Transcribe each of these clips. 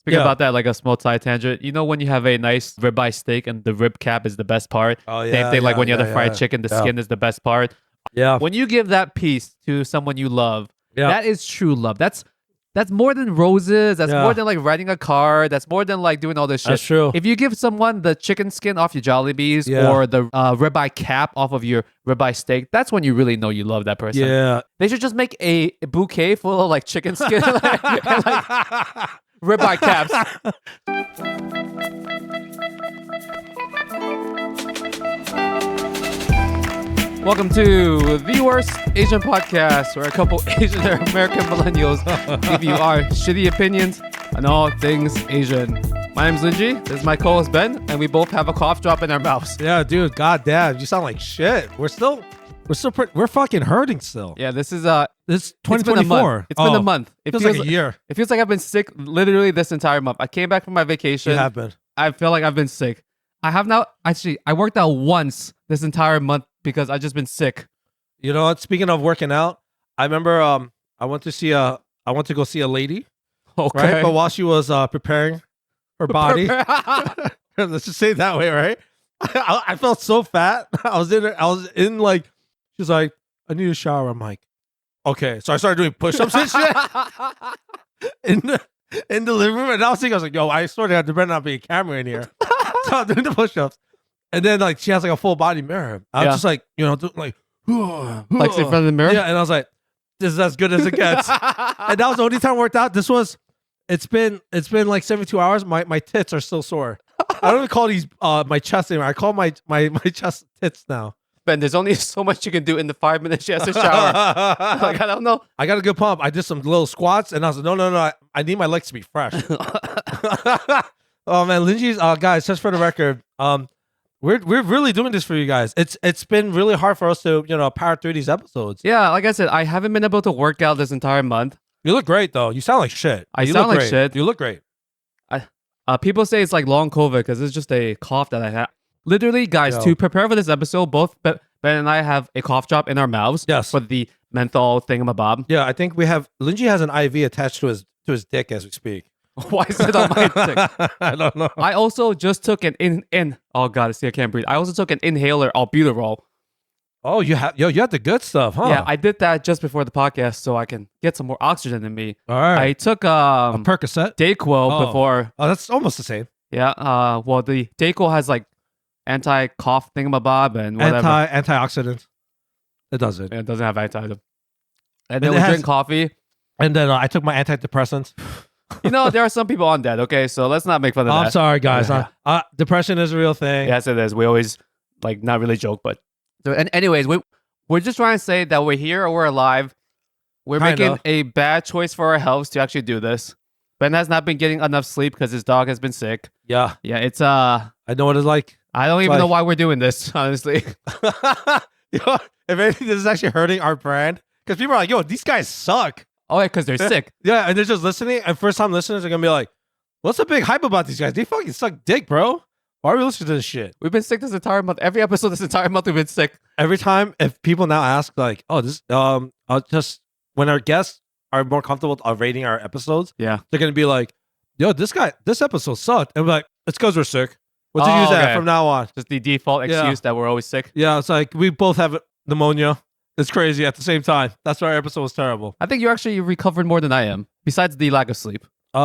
Speaking about that, like a small side tangent. You know when you have a nice ribeye steak and the rib cap is the best part? Oh, yeah. Same thing like when you have the fried chicken, the skin is the best part. Yeah. When you give that piece to someone you love, Yeah. that is true love. That's more than roses. That's more than like writing a card. That's more than like doing all this shit. That's true. If you give someone the chicken skin off your Jollibees or the ribeye cap off of your ribeye steak, that's when you really know you love that person. Yeah. They should just make a bouquet full of like chicken skin and like ribeye caps. Welcome to the worst Asian podcast, where a couple Asian American millennials give you our shitty opinions on all things Asian. My name's Lingjie. This is my co-host Ben, and we both have a cough drop in our mouths. Yeah, dude. Goddamn, you sound like shit. We're fucking hurting still. Yeah, this is 2024. It's been a month. It feels like a year. It feels like I've been sick literally this entire month. I came back from my vacation. You have been. I feel like I've been sick. I have now. Actually, I worked out once this entire month because I've just been sick. You know what? Speaking of working out, I remember I went to go see a lady. Okay. Right? But while she was preparing her body, let's just say it that way, right? I felt so fat. I was in like, she's like, I need a shower. I'm like, okay. So I started doing push-ups and shit in the living room. And I was like, yo, I swear to God, there better not be a camera in here. So I'm doing the push-ups. And then like she has like a full body mirror. I was just like, you know, like in front of the mirror. Yeah, and I was like, this is as good as it gets. And that was the only time I worked out. It's been like 72 hours. My tits are still sore. I don't even call these my chest anymore. I call my chest tits now. Ben, there's only so much you can do in the 5 minutes she has to shower. Like, I don't know. I got a good pump. I did some little squats, and I was like, no. I need my legs to be fresh. Oh man, Lingjie's guys, just for the record, we're really doing this for you guys. It's been really hard for us to, you know, power through these episodes. Yeah, like I said, I haven't been able to work out this entire month. You look great though. You sound like shit. I sound like shit. You look great. People say it's like long COVID because it's just a cough that I have. Literally, guys, to prepare for this episode, both Ben and I have a cough drop in our mouths. Yes. For the menthol thingamabob. Yeah, I think Lingjie has an IV attached to his dick as we speak. Why is it on my dick? I don't know. I also just took an oh god, see, I can't breathe. I also took an inhaler albuterol. Oh, you had the good stuff, huh? Yeah, I did that just before the podcast so I can get some more oxygen in me. All right. I took a Percocet, Dayquil before. Oh, that's almost the same. Yeah. Well, the Dayquil has like anti-cough thingamabob and whatever. Antioxidants. It doesn't. It doesn't have anti. And then we drink coffee. And then I took my antidepressants. You know, there are some people on that, okay? So let's not make fun of that. I'm sorry, guys. Yeah. Depression is a real thing. Yes, it is. We always, like, not really joke, but... And anyways, we're just trying to say that we're here or we're alive. We're making a bad choice for our health to actually do this. Ben has not been getting enough sleep because his dog has been sick. Yeah. Yeah, it's... I know what it's like. I don't even know why we're doing this, honestly. Yo, if anything, this is actually hurting our brand. Because people are like, yo, these guys suck. Oh, yeah, because they're sick. Yeah, and they're just listening. And first-time listeners are going to be like, what's the big hype about these guys? They fucking suck dick, bro. Why are we listening to this shit? We've been sick this entire month. Every episode this entire month, we've been sick. Every time, if people now ask, like, oh, this, when our guests are more comfortable rating our episodes, they're going to be like, yo, this episode sucked. And we're like, it's because we're sick. We'll just use that from now on. Just the default excuse that we're always sick. Yeah, it's like we both have pneumonia. It's crazy at the same time. That's why our episode was terrible. I think you actually recovered more than I am, besides the lack of sleep. You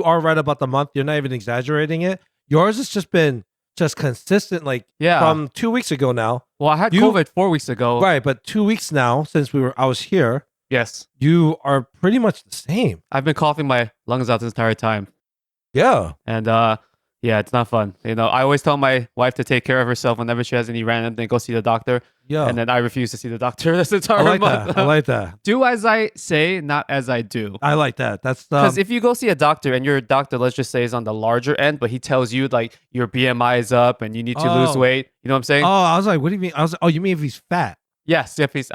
are right about the month. You're not even exaggerating it. Yours has just been consistent, like from 2 weeks ago now. Well, I had COVID 4 weeks ago. Right, but 2 weeks now since I was here. Yes. You are pretty much the same. I've been coughing my lungs out this entire time. Yeah. And yeah, it's not fun. You know, I always tell my wife to take care of herself whenever she has any random thing, go see the doctor. Yeah. And then I refuse to see the doctor this entire month. I like that. Do as I say, not as I do. I like that. That's because if you go see a doctor and your doctor, let's just say, is on the larger end, but he tells you like your BMI is up and you need to lose weight. You know what I'm saying? Oh, I was like, what do you mean? I was like, oh, you mean if he's fat? Yes, if he's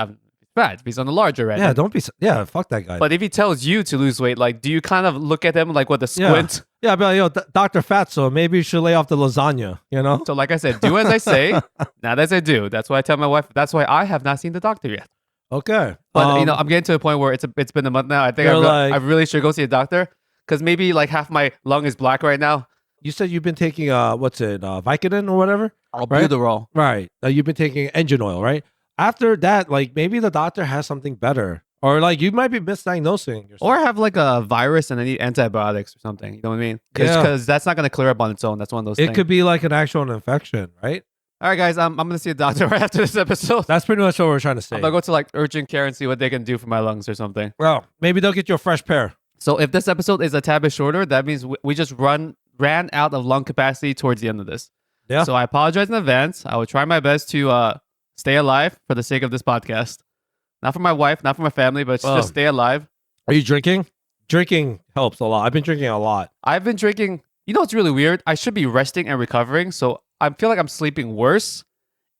fat, if he's on the larger end. Yeah, don't be. Yeah, fuck that guy. But if he tells you to lose weight, like, do you kind of look at him like with a squint? Yeah, but yo, Dr. Fatso, maybe you should lay off the lasagna, you know? So like I said, do as I say, not as I do. That's why I tell my wife. That's why I have not seen the doctor yet. Okay. But you know, I'm getting to a point where it's been a month now. I think I really should go see a doctor because maybe like half my lung is black right now. You said you've been taking Vicodin or whatever, right? Albuterol. Right. You've been taking engine oil, right? After that, like maybe the doctor has something better, or like you might be misdiagnosing yourself. Or have like a virus and I need antibiotics or something. You know what I mean? Because that's not going to clear up on its own. That's one of those things. It could be like an actual infection, right? All right, guys, I'm going to see a doctor right after this episode. That's pretty much what we're trying to say. I'm going to go to like urgent care and see what they can do for my lungs or something. Well, maybe they'll get you a fresh pair. So if this episode is a tad bit shorter, that means we just ran out of lung capacity towards the end of this. Yeah. So I apologize in advance. I will try my best to stay alive for the sake of this podcast. Not for my wife, not for my family, but just stay alive. Are you drinking? Drinking helps a lot. I've been drinking a lot. I've been drinking. You know what's really weird? I should be resting and recovering. So I feel like I'm sleeping worse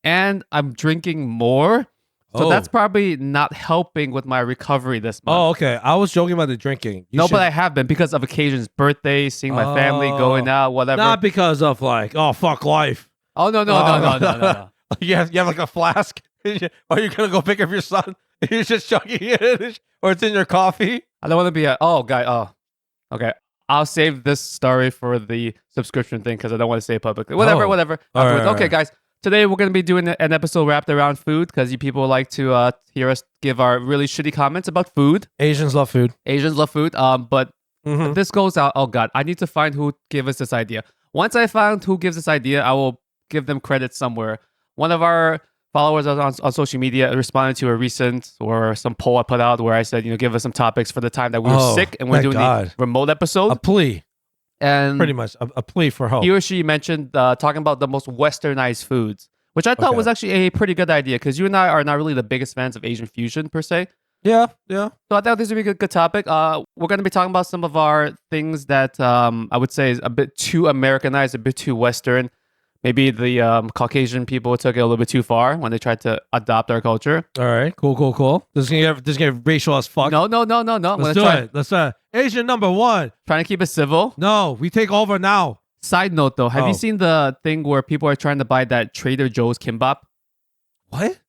and I'm drinking more. So that's probably not helping with my recovery this month. Oh, okay. I was joking about the drinking. But I have been because of occasions, birthdays, seeing my family, going out, whatever. Not because of like, oh, fuck life. Oh, no. You have like a flask? Are you going to go pick up your son? You're just chugging it? Or it's in your coffee? I don't want to be okay. I'll save this story for the subscription thing because I don't want to say it publicly. Whatever. All right, okay, guys. Today we're going to be doing an episode wrapped around food because you people like to hear us give our really shitty comments about food. Asians love food. But if this goes out, oh God, I need to find who gave us this idea. Once I found who gives this idea, I will give them credit somewhere. One of our followers on social media responded to a recent or some poll I put out where I said, give us some topics for the time that we were sick and we're doing the remote episode. A plea. And pretty much a plea for help. He or she mentioned talking about the most westernized foods, which I thought was actually a pretty good idea because you and I are not really the biggest fans of Asian fusion per se. Yeah. So I thought this would be a good topic. We're going to be talking about some of our things that I would say is a bit too Americanized, a bit too Western. Maybe the Caucasian people took it a little bit too far when they tried to adopt our culture. All right, cool. This is gonna get racial as fuck. No. Let's do it. Let's Asian number one. Trying to keep it civil. No, we take over now. Side note though, have you seen the thing where people are trying to buy that Trader Joe's kimbap? What?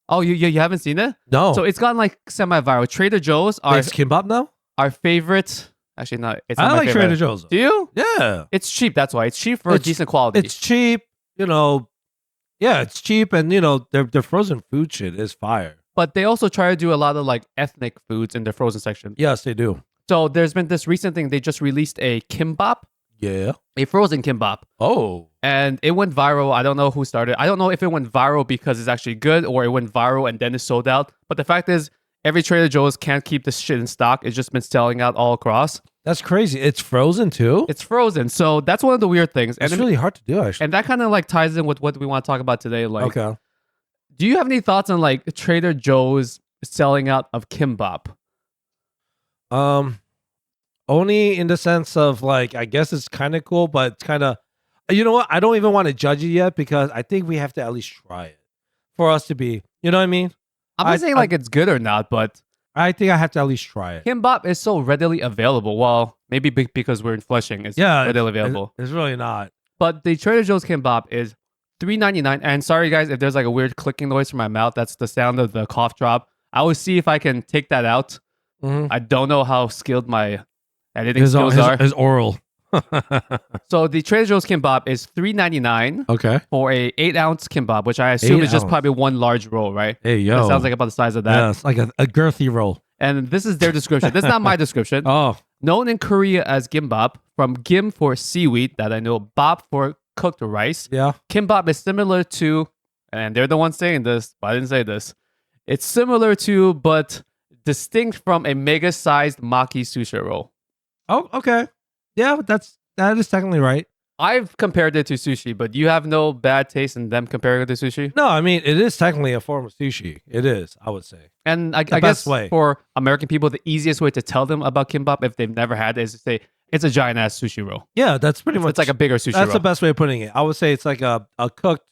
Oh, you haven't seen it? No. So it's gone like semi-viral. Trader Joe's are kimbap now. Our favorite. Actually, no. It's not I my like favorite. Trader Joe's. Do you? Yeah. It's cheap. That's why it's cheap for decent quality. It's cheap. Yeah, it's cheap, and their frozen food shit is fire. But they also try to do a lot of like ethnic foods in their frozen section. Yes, they do. So there's been this recent thing. They just released a kimbap. Yeah. A frozen kimbap. Oh. And it went viral. I don't know who started. I don't know if it went viral because it's actually good or it went viral and then it's sold out. But the fact is, every Trader Joe's can't keep this shit in stock. It's just been selling out all across. That's crazy. It's frozen too? It's frozen. So that's one of the weird things. It's really hard to do, actually. And that kind of like ties in with what we want to talk about today. Like, okay. Do you have any thoughts on like Trader Joe's selling out of kimbap? Only in the sense of like, I guess it's kind of cool, but it's kind of, you know what? I don't even want to judge it yet because I think we have to at least try it for us to be, you know what I mean? I'm not saying like it's good or not, but I think I have to at least try it. Kimbap is so readily available. Well, maybe because we're in Flushing, it's readily available. It's really not. But the Trader Joe's kimbap is $3.99. And sorry, guys, if there's like a weird clicking noise from my mouth, that's the sound of the cough drop. I will see if I can take that out. Mm-hmm. I don't know how skilled my editing skills are. His oral. So the Trader Joe's kimbap is $3.99. Okay. For a 8-ounce kimbap, which I assume is just probably one large roll, right? Hey, yo. That sounds like about the size of that. Yeah, it's like a girthy roll. And this is their description. This is not my description. Oh. Known in Korea as gimbap, from gim for seaweed, that I know, bap for cooked rice. Yeah. Kimbap is similar to, and they're the ones saying this, but I didn't say this. It's similar to, but distinct from a mega-sized maki sushi roll. Oh, okay. Yeah, that is technically right. I've compared it to sushi, but you have no bad taste in them comparing it to sushi? No, I mean, it is technically a form of sushi. It is, I would say. And I guess for American people, the easiest way to tell them about kimbap, if they've never had it, is to say, it's a giant-ass sushi roll. Yeah, that's pretty much... It's like a bigger sushi roll. That's the best way of putting it. I would say it's like a cooked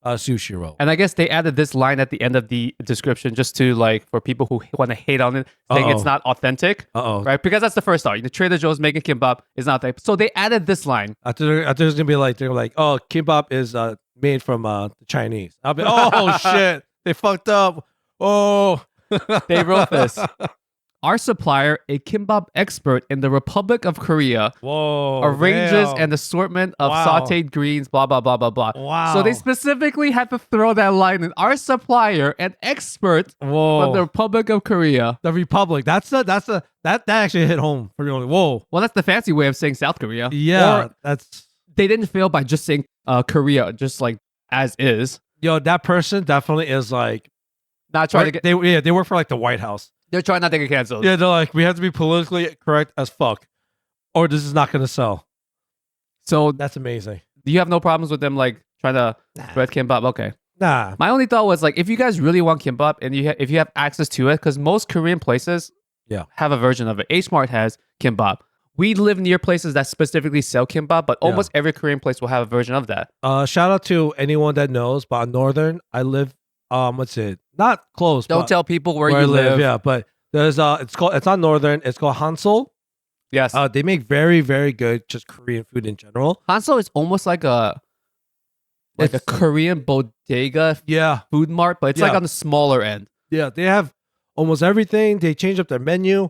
sushi roll. And I guess they added this line at the end of the description just to like for people who want to hate on it, saying it's not authentic. Right? Because that's the first thought. The Trader Joe's making kimbap is not authentic. So they added this line. I thought it was gonna be like they're like, oh, kimbap is made from the Chinese. I'll be, oh shit, they fucked up. Oh, they wrote this. Our supplier, a kimbap expert in the Republic of Korea, Whoa. arranges damn. an assortment of Wow. sauteed greens, blah, blah, blah, blah, blah. Wow. So they specifically had to throw that line in. Our supplier, an expert Whoa. from the Republic of Korea. The Republic. That actually hit home for me. Whoa. Well, that's the fancy way of saying South Korea. Yeah. Or That's they didn't fail by just saying Korea, just like as is. yo. That person definitely is like Not trying to get. they work for like the White House. They're trying not to get canceled. Yeah, they're like, we have to be politically correct as fuck, or this is not going to sell. So That's amazing. you have no problems with them like trying to spread kimbap? Okay. Nah. My only thought was like, if you guys really want kimbap and if you have access to it, because most Korean places have a version of it. H Mart has kimbap. We live near places that specifically sell kimbap, but almost every Korean place will have a version of that. Shout out to anyone that knows, but on Northern, I live. What's it? Not close. Don't but tell people where I you live. Yeah, but there's it's on Northern. It's called Hansel. Yes. They make very, very good just Korean food in general. Hansel is almost like a Korean bodega food mart, but it's like on the smaller end. Yeah, they have almost everything. They changed up their menu.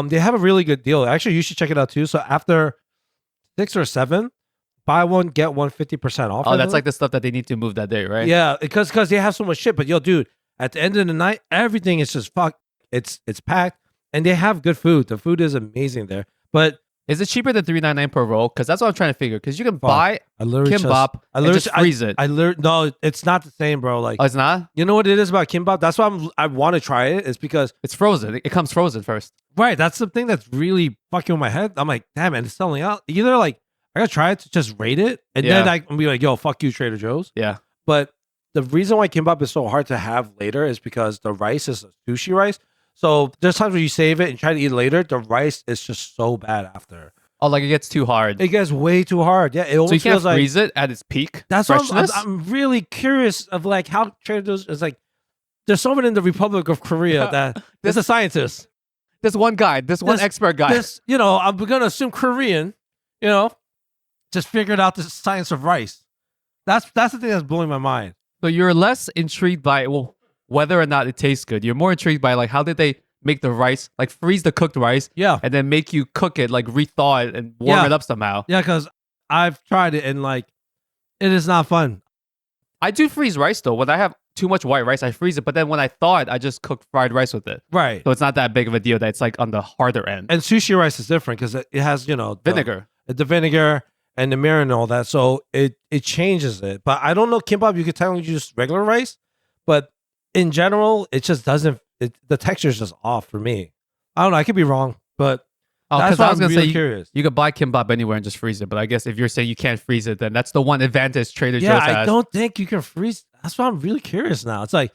They have a really good deal. Actually, you should check it out too. So after 6 or 7, buy one get one 50% off. Oh, that's like the stuff that they need to move that day, right? Yeah, because they have so much shit. But yo, dude, at the end of the night, everything is just fuck. It's packed, and they have good food. The food is amazing there. But is it cheaper than $3.99 per roll? Because that's what I'm trying to figure. Because you can buy kimbap, and just freeze it. No, it's not the same, bro. Like, oh, it's not. You know what it is about kimbap? That's why I want to try it. It's because it's frozen. It comes frozen first. Right. That's the thing that's really fucking with my head. I'm like, damn, man, it's selling out. Either like I gotta try it to just rate it, and then I can be like, yo, fuck you, Trader Joe's. Yeah. But the reason why kimbap is so hard to have later is because the rice is a sushi rice. So there's times where you save it and try to eat it later. The rice is just so bad after. Oh, like it gets too hard. It gets way too hard. Yeah, it almost so you can't feels freeze it at its peak. That's what I'm really curious of, like how Trader Joe's is like. There's someone in the Republic of Korea that there's a scientist. This one guy, one expert guy. I'm gonna assume Korean. Just figured out the science of rice. That's the thing that's blowing my mind. So you're less intrigued by whether or not it tastes good. You're more intrigued by like how did they make the rice, like freeze the cooked rice, and then make you cook it, like rethaw it and warm it up somehow. Yeah, because I've tried it and like it is not fun. I do freeze rice though. When I have too much white rice, I freeze it. But then when I thaw it, I just cook fried rice with it. Right. So it's not that big of a deal that it's like on the harder end. And sushi rice is different because it has, vinegar. The vinegar and the mirin and all that. So it changes it. But I don't know kimbap. You could technically use regular rice. But in general, it just doesn't, the texture is just off for me. I don't know. I could be wrong. But that's why I was going to say curious. You could buy kimbap anywhere and just freeze it. But I guess if you're saying you can't freeze it, then that's the one advantage Trader Joe's has. I don't think you can freeze. That's why I'm really curious now. It's like,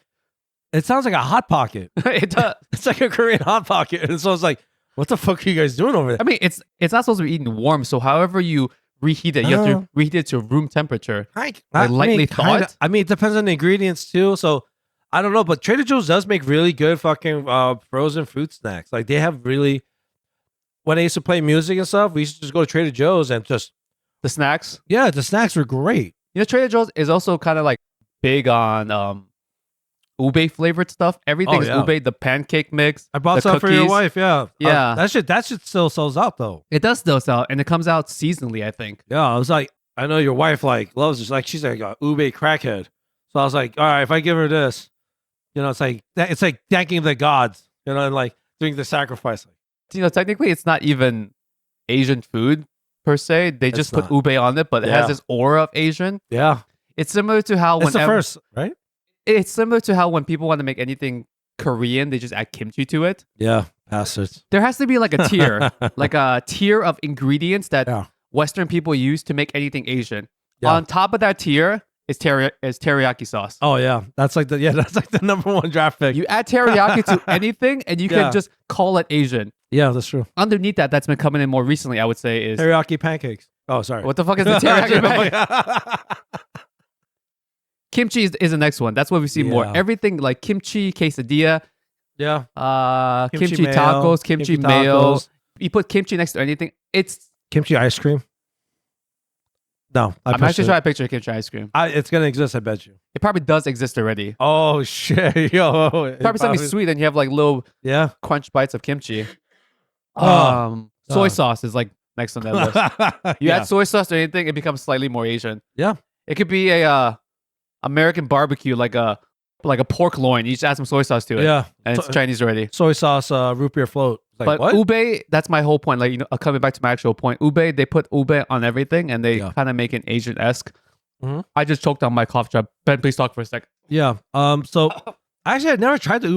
it sounds like a Hot Pocket. It does. It's like a Korean Hot Pocket. And so it's like, what the fuck are you guys doing over there? I mean, it's not supposed to be eaten warm. So however you reheat it, you have to reheat it to room temperature. Lightly thawed. I mean, it depends on the ingredients too. So I don't know. But Trader Joe's does make really good fucking frozen fruit snacks. Like they have really, when I used to play music and stuff, we used to just go to Trader Joe's and just. The snacks? Yeah, the snacks were great. Trader Joe's is also kind of like big on ube flavored stuff. Everything's ube, the pancake mix. I bought some for your wife, yeah. Yeah. That shit still sells out though. It does still sell, and it comes out seasonally, I think. Yeah, I was like, I know your wife like loves this. Like she's like a ube crackhead. So I was like, all right, if I give her this, it's like thanking the gods, and like doing the sacrifice. Technically it's not even Asian food per se. They just put ube on it, but it has this aura of Asian. Yeah. It's similar to how it's the first, right? It's similar to how when people want to make anything Korean, they just add kimchi to it. Yeah, bastards. There has to be like a tier, like a tier of ingredients that Western people use to make anything Asian. Yeah. On top of that tier is teriyaki sauce. Oh yeah, that's like the number one draft pick. You add teriyaki to anything, and you can just call it Asian. Yeah, that's true. Underneath that's been coming in more recently, I would say, is teriyaki pancakes. Oh, sorry. What the fuck is the teriyaki pancake? Kimchi is the next one. That's what we see more. Everything like kimchi, quesadilla. Yeah. Kimchi tacos, kimchi mayo. You put kimchi next to anything, it's kimchi ice cream. No, I'm actually trying to picture kimchi ice cream. It's gonna exist, I bet you. It probably does exist already. Oh shit, yo! Probably something sweet, and you have like little crunch bites of kimchi. Soy sauce is like next on that list. You add soy sauce to anything, it becomes slightly more Asian. Yeah, it could be a American barbecue, like a pork loin. You just add some soy sauce to it. Yeah, and it's Chinese already. Soy sauce, root beer float. Like, but what? ube, that's my whole point. Like, you know, coming back to my actual point, ube, they put ube on everything, and they kind of make it Asian-esque. Mm-hmm. I just choked on my cough drop. Ben, please talk for a second. Yeah. So actually, I never tried the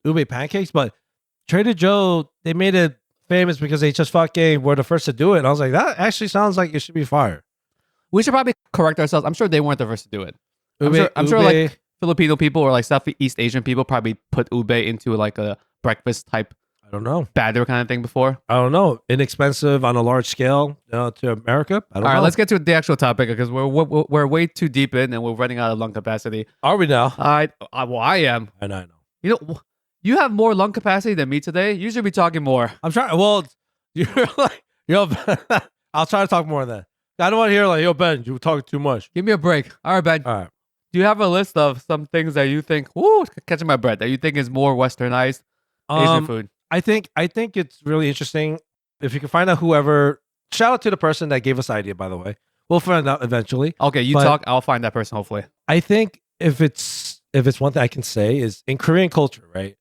ube pancakes, but Trader Joe, they made it famous because they just fucking were the first to do it. And I was like, that actually sounds like it should be fire. We should probably correct ourselves. I'm sure they weren't the first to do it. I'm sure like Filipino people or like Southeast Asian people probably put ube into like a breakfast type. I don't know. Batter kind of thing before. I don't know. Inexpensive on a large scale to America. I don't know. All right, let's get to the actual topic because we're way too deep in and we're running out of lung capacity. Are we now? I am. I know. You know, you have more lung capacity than me today. You should be talking more. I'm trying. Well, you're like, yo, I'll try to talk more than that. I don't want to hear like, yo, Ben, you're talking too much. Give me a break. All right, Ben. All right. Do you have a list of some things that you think, catching my breath, that you think is more westernized Asian food? I think it's really interesting. If you can find out whoever, shout out to the person that gave us the idea, by the way. We'll find out eventually. Okay, you talk, I'll find that person, hopefully. I think if it's one thing I can say is in Korean culture, right?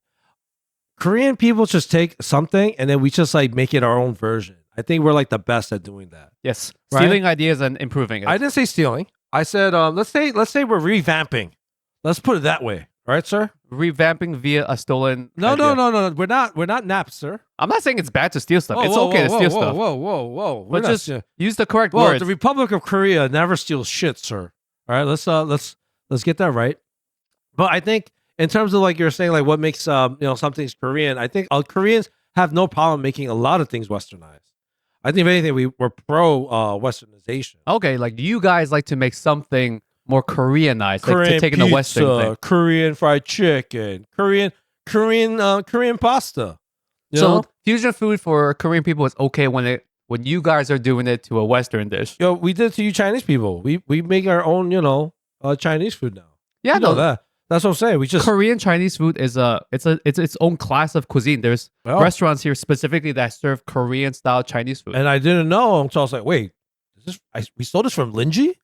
Korean people just take something and then we just like make it our own version. I think we're like the best at doing that. Yes. Right? Stealing ideas and improving it. I didn't say stealing. I said, let's say we're revamping. Let's put it that way. All right, sir? Revamping via a stolen No. We're not naps, sir. I'm not saying it's bad to steal stuff. It's okay to steal stuff. Whoa. But just use the correct words. The Republic of Korea never steals shit, sir. All right, let's get that right. But I think in terms of like you're saying, like what makes something's Korean, I think Koreans have no problem making a lot of things westernized. I think if anything, we're pro westernization. Okay, like you guys like to make something more Koreanized, Korean like to take in pizza, the Western thing. Korean fried chicken, Korean pasta. You know? Fusion food for Korean people is okay when you guys are doing it to a Western dish. Yo, we did it to you Chinese people. We make our own, Chinese food now. Yeah, you know that. That's what I'm saying. We just Korean Chinese food is it's its own class of cuisine. There's restaurants here specifically that serve Korean style Chinese food. And I didn't know until I was like, wait, we stole this from Lingjie?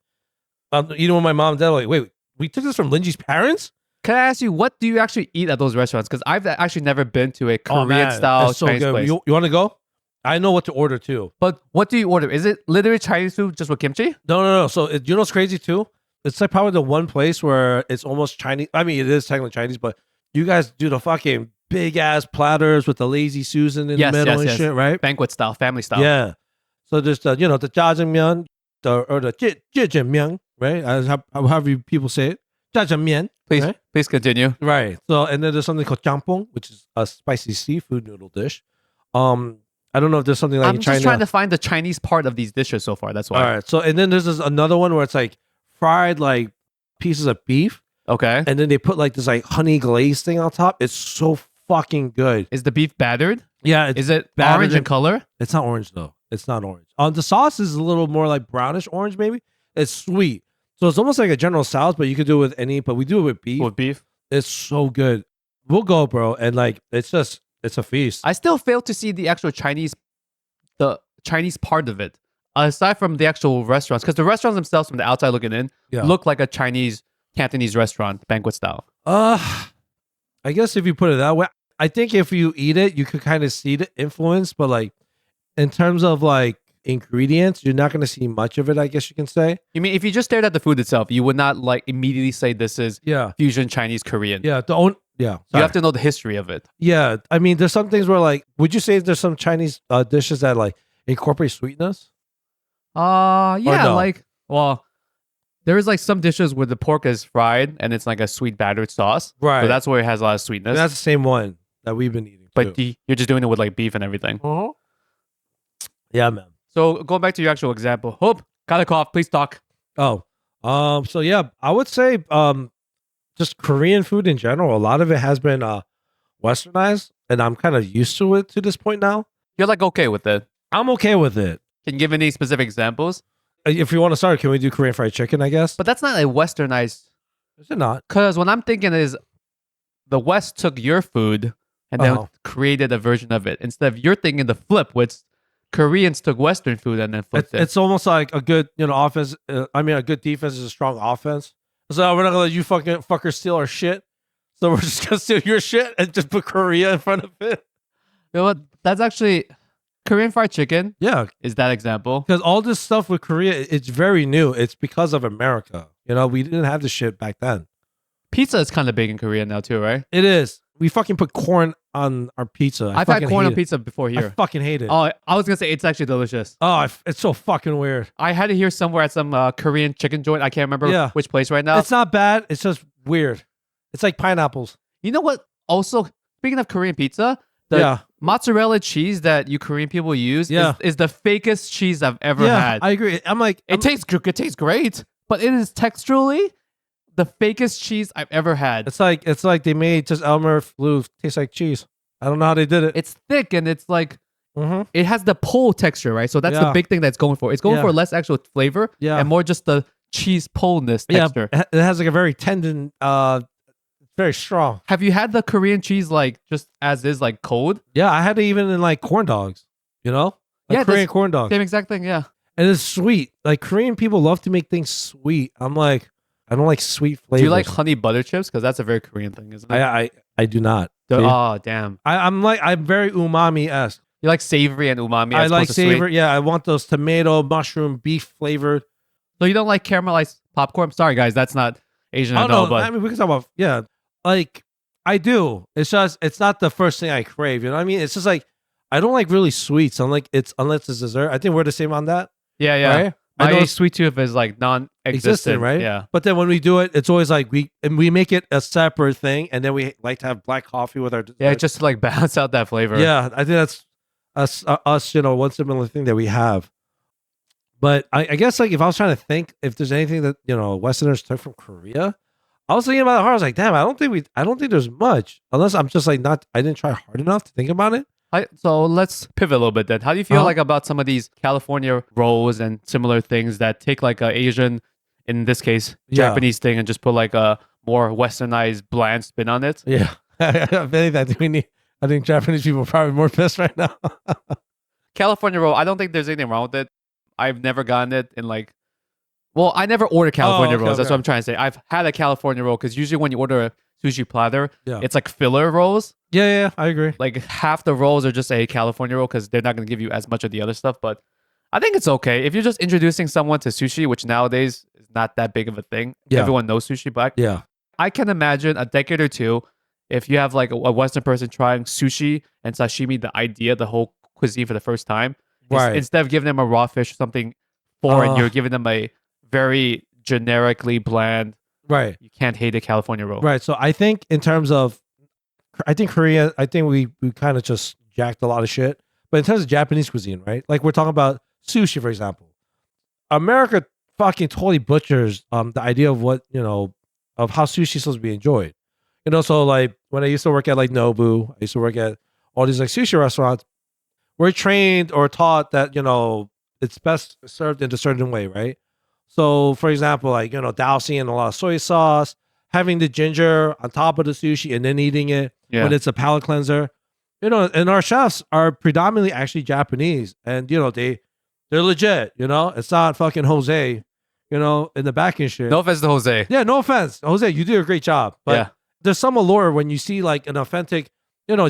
When my mom and dad were like, wait, we took this from Lingjie's parents? Can I ask you, what do you actually eat at those restaurants? Because I've actually never been to a Korean style Chinese place. You want to go? I know what to order too. But what do you order? Is it literally Chinese food just with kimchi? No. So you know what's crazy too? It's like probably the one place where it's almost Chinese. I mean, it is technically Chinese, but you guys do the fucking big ass platters with the lazy Susan in the middle and shit, right? Banquet style, family style. Yeah. So there's the the jjajangmyeon, or the jjajangmyeon, right? However you people say it, jjajangmyeon. Please continue. Right. So and then there's something called jjampong, which is a spicy seafood noodle dish. I don't know if there's something like I'm in China. just trying to find the Chinese part of these dishes so far. That's why. All right. So and then there's another one where it's like fried like pieces of beef. Okay. And then they put like this like honey glaze thing on top. It's so fucking good. Is the beef battered? Yeah. Is it orange in color? It's not orange though. It's not orange. The sauce is a little more like brownish orange maybe. It's sweet. So it's almost like a General Tso's, but you could do it with any, but we do it with beef. With beef? It's so good. We'll go, bro. And like, it's a feast. I still fail to see the actual the Chinese part of it. Aside from the actual restaurants, because the restaurants themselves from the outside looking in look like a Chinese Cantonese restaurant, banquet style. I guess if you put it that way, I think if you eat it, you could kind of see the influence, but like in terms of like ingredients, you're not going to see much of it, I guess you can say. You mean if you just stared at the food itself, you would not like immediately say this is fusion Chinese Korean? Yeah, you have to know the history of it. Yeah, I mean, there's some things where like, would you say there's some Chinese dishes that like incorporate sweetness? Yeah, no? like, well, there is like some dishes where the pork is fried and it's like a sweet battered sauce. Right. So that's where it has a lot of sweetness. And that's the same one that we've been eating. But you're just doing it with like beef and everything. Uh-huh. Yeah, man. So going back to your actual example, Hope, got a cough, please talk. So yeah, I would say just Korean food in general, a lot of it has been westernized, and I'm kind of used to it to this point now. You're like okay with it. I'm okay with it. Can you give any specific examples? if you want to start, can we do Korean fried chicken? I guess. But that's not a westernized. Is it not? Because what I'm thinking is the West took your food and then created a version of it. Instead of you're thinking the flip, which Koreans took Western food and then flipped it. It's almost like a good, offense. A good defense is a strong offense. So we're not gonna let you fuckers steal our shit. So we're just gonna steal your shit and just put Korea in front of it. You know what? That's actually Korean fried chicken. Yeah, is that example? Because all this stuff with Korea, it's very new. It's because of America. We didn't have this shit back then. Pizza is kind of big in Korea now too, right? It is. We fucking put corn on our pizza. I've had corn on pizza before here. I fucking hate it. Oh, I was gonna say it's actually delicious. Oh, it's so fucking weird. I had it here somewhere at some Korean chicken joint. I can't remember which place right now. It's not bad. It's just weird. It's like pineapples. You know what? Also, speaking of Korean pizza, the mozzarella cheese that you Korean people use is the fakest cheese I've ever had. I agree. It tastes great, but it is texturally the fakest cheese I've ever had. It's like they made just Elmer Flue taste like cheese. I don't know how they did it. It's thick and it's like it has the pole texture, right? So that's the big thing that's going for. It's going for less actual flavor and more just the cheese poleness texture. Yeah, it has like a very tendon, very strong. Have you had the Korean cheese like just as is, like cold? Yeah, I had it even in like corn dogs. Korean corn dogs. Same exact thing. Yeah, and it's sweet. Like Korean people love to make things sweet. I'm like, I don't like sweet flavors. Do you like honey butter chips? Because that's a very Korean thing, isn't it? I do not. Oh damn! I'm very umami-esque. You like savory and umami. I like savory. Yeah, I want those tomato, mushroom, beef flavored. So you don't like caramelized popcorn? Sorry guys, that's not Asian at all. But I mean, we can talk about like I do. It's just it's not the first thing I crave. You know what I mean? It's just like I don't like really sweets. Unless it's dessert. I think we're the same on that. Yeah. Right? My sweet tooth is like non-existent, right? Yeah. But then when we do it, it's always like we make it a separate thing, and then we like to have black coffee with our dessert. Yeah, just to like balance out that flavor. Yeah, I think that's us. One similar thing that we have. But I guess like if I was trying to think if there's anything that Westerners took from Korea, I was thinking about it hard. I was like, damn, I don't think there's much unless I'm just like I didn't try hard enough to think about it. So let's pivot a little bit then. How do you feel like about some of these California rolls and similar things that take like a Asian, in this case, Japanese thing and just put like a more westernized bland spin on it? Yeah. I think Japanese people are probably more pissed right now. California roll, I don't think there's anything wrong with it. I've never gotten it in I never order California rolls. That's what I'm trying to say. I've had a California roll because usually when you order a sushi platter, it's like filler rolls. Yeah, I agree. Like half the rolls are just a California roll because they're not going to give you as much of the other stuff. But I think it's okay. If you're just introducing someone to sushi, which nowadays is not that big of a thing. Yeah. Everyone knows sushi back. Yeah. I can imagine a decade or two, if you have like a Western person trying sushi and sashimi, the whole cuisine for the first time, instead of giving them a raw fish or something foreign, you're giving them a very generically bland, you can't hate a California roll. Right. So I think in terms of, Korea, we kind of just jacked a lot of shit. But in terms of Japanese cuisine, right? Like we're talking about sushi, for example. America fucking totally butchers the idea of what, of how sushi is supposed to be enjoyed. So like when I used to work at like Nobu, I used to work at all these like sushi restaurants, we're trained or taught that, it's best served in a certain way, right? So for example, like, dousing in a lot of soy sauce, having the ginger on top of the sushi and then eating it when it's a palate cleanser. And our chefs are predominantly actually Japanese and, they're legit, it's not fucking Jose, in the back and shit. No offense to Jose. Yeah, no offense. Jose, you do a great job. But there's some allure when you see like an authentic,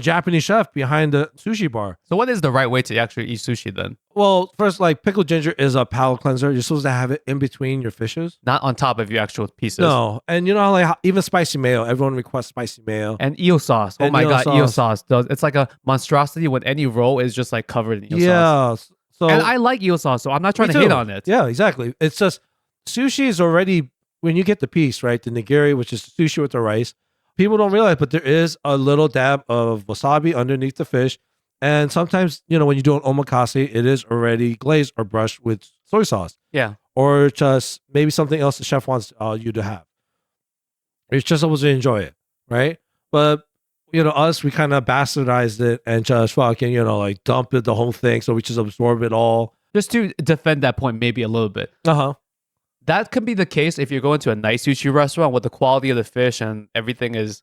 Japanese chef behind the sushi bar. So what is the right way to actually eat sushi then? Well, first, like pickled ginger is a palate cleanser. You're supposed to have it in between your fishes. Not on top of your actual pieces. No. And how even spicy mayo, everyone requests spicy mayo. And eel sauce. Oh my God, eel sauce. It's like a monstrosity when any roll is just like covered in eel sauce. So, and I like eel sauce, so I'm not trying to hate on it. Yeah, exactly. It's just sushi is already, when you get the piece, right? The nigiri, which is sushi with the rice. People don't realize, but there is a little dab of wasabi underneath the fish. And sometimes, when you do an omakase, it is already glazed or brushed with soy sauce. Yeah. Or just maybe something else the chef wants you to have. It's just supposed to enjoy it, right? But, us, we kind of bastardized it and just fucking, like dump it, the whole thing. So we just absorb it all. just to defend that point maybe a little bit. That can be the case if you're going to a nice sushi restaurant with the quality of the fish and everything is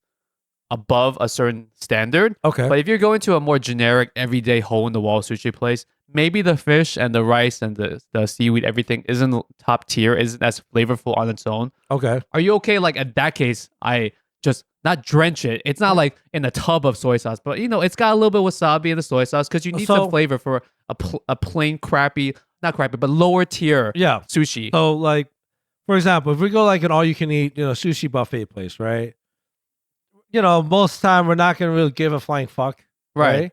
above a certain standard. Okay. But if you're going to a more generic, everyday, hole-in-the-wall sushi place, maybe the fish and the rice and the seaweed, everything isn't top tier, isn't as flavorful on its own. Okay. Are you okay? Like, in that case, I just not drench it. It's not like in a tub of soy sauce, but, it's got a little bit of wasabi in the soy sauce because you need some flavor for a plain crappy, not crappy, but lower tier sushi. So, like, for example, if we go like an all-you-can-eat, sushi buffet place, right? Most of the time we're not going to really give a flying fuck, right?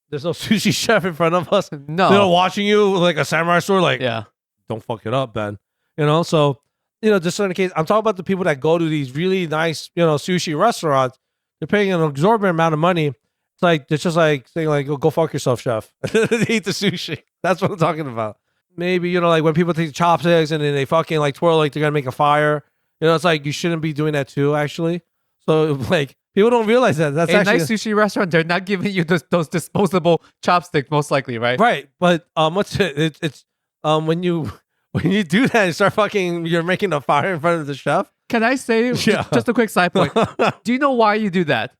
There's no sushi chef in front of us. No. They're watching you like a samurai sword, like, yeah, don't fuck it up, Ben. So, just in the case, I'm talking about the people that go to these really nice, sushi restaurants. They're paying an exorbitant amount of money. It's like, it's just like saying like, go fuck yourself, chef. They eat the sushi. That's what I'm talking about. Maybe, like when people take the chopsticks and then they fucking like twirl like they're going to make a fire. It's like, you shouldn't be doing that too, actually. So, like, people don't realize that. That's actually nice sushi restaurant. They're not giving you those disposable chopsticks, most likely, right? Right. But what's it? It's when you do that, you start fucking. You're making a fire in front of the chef. Can I say just a quick side point? Do you know why you do that?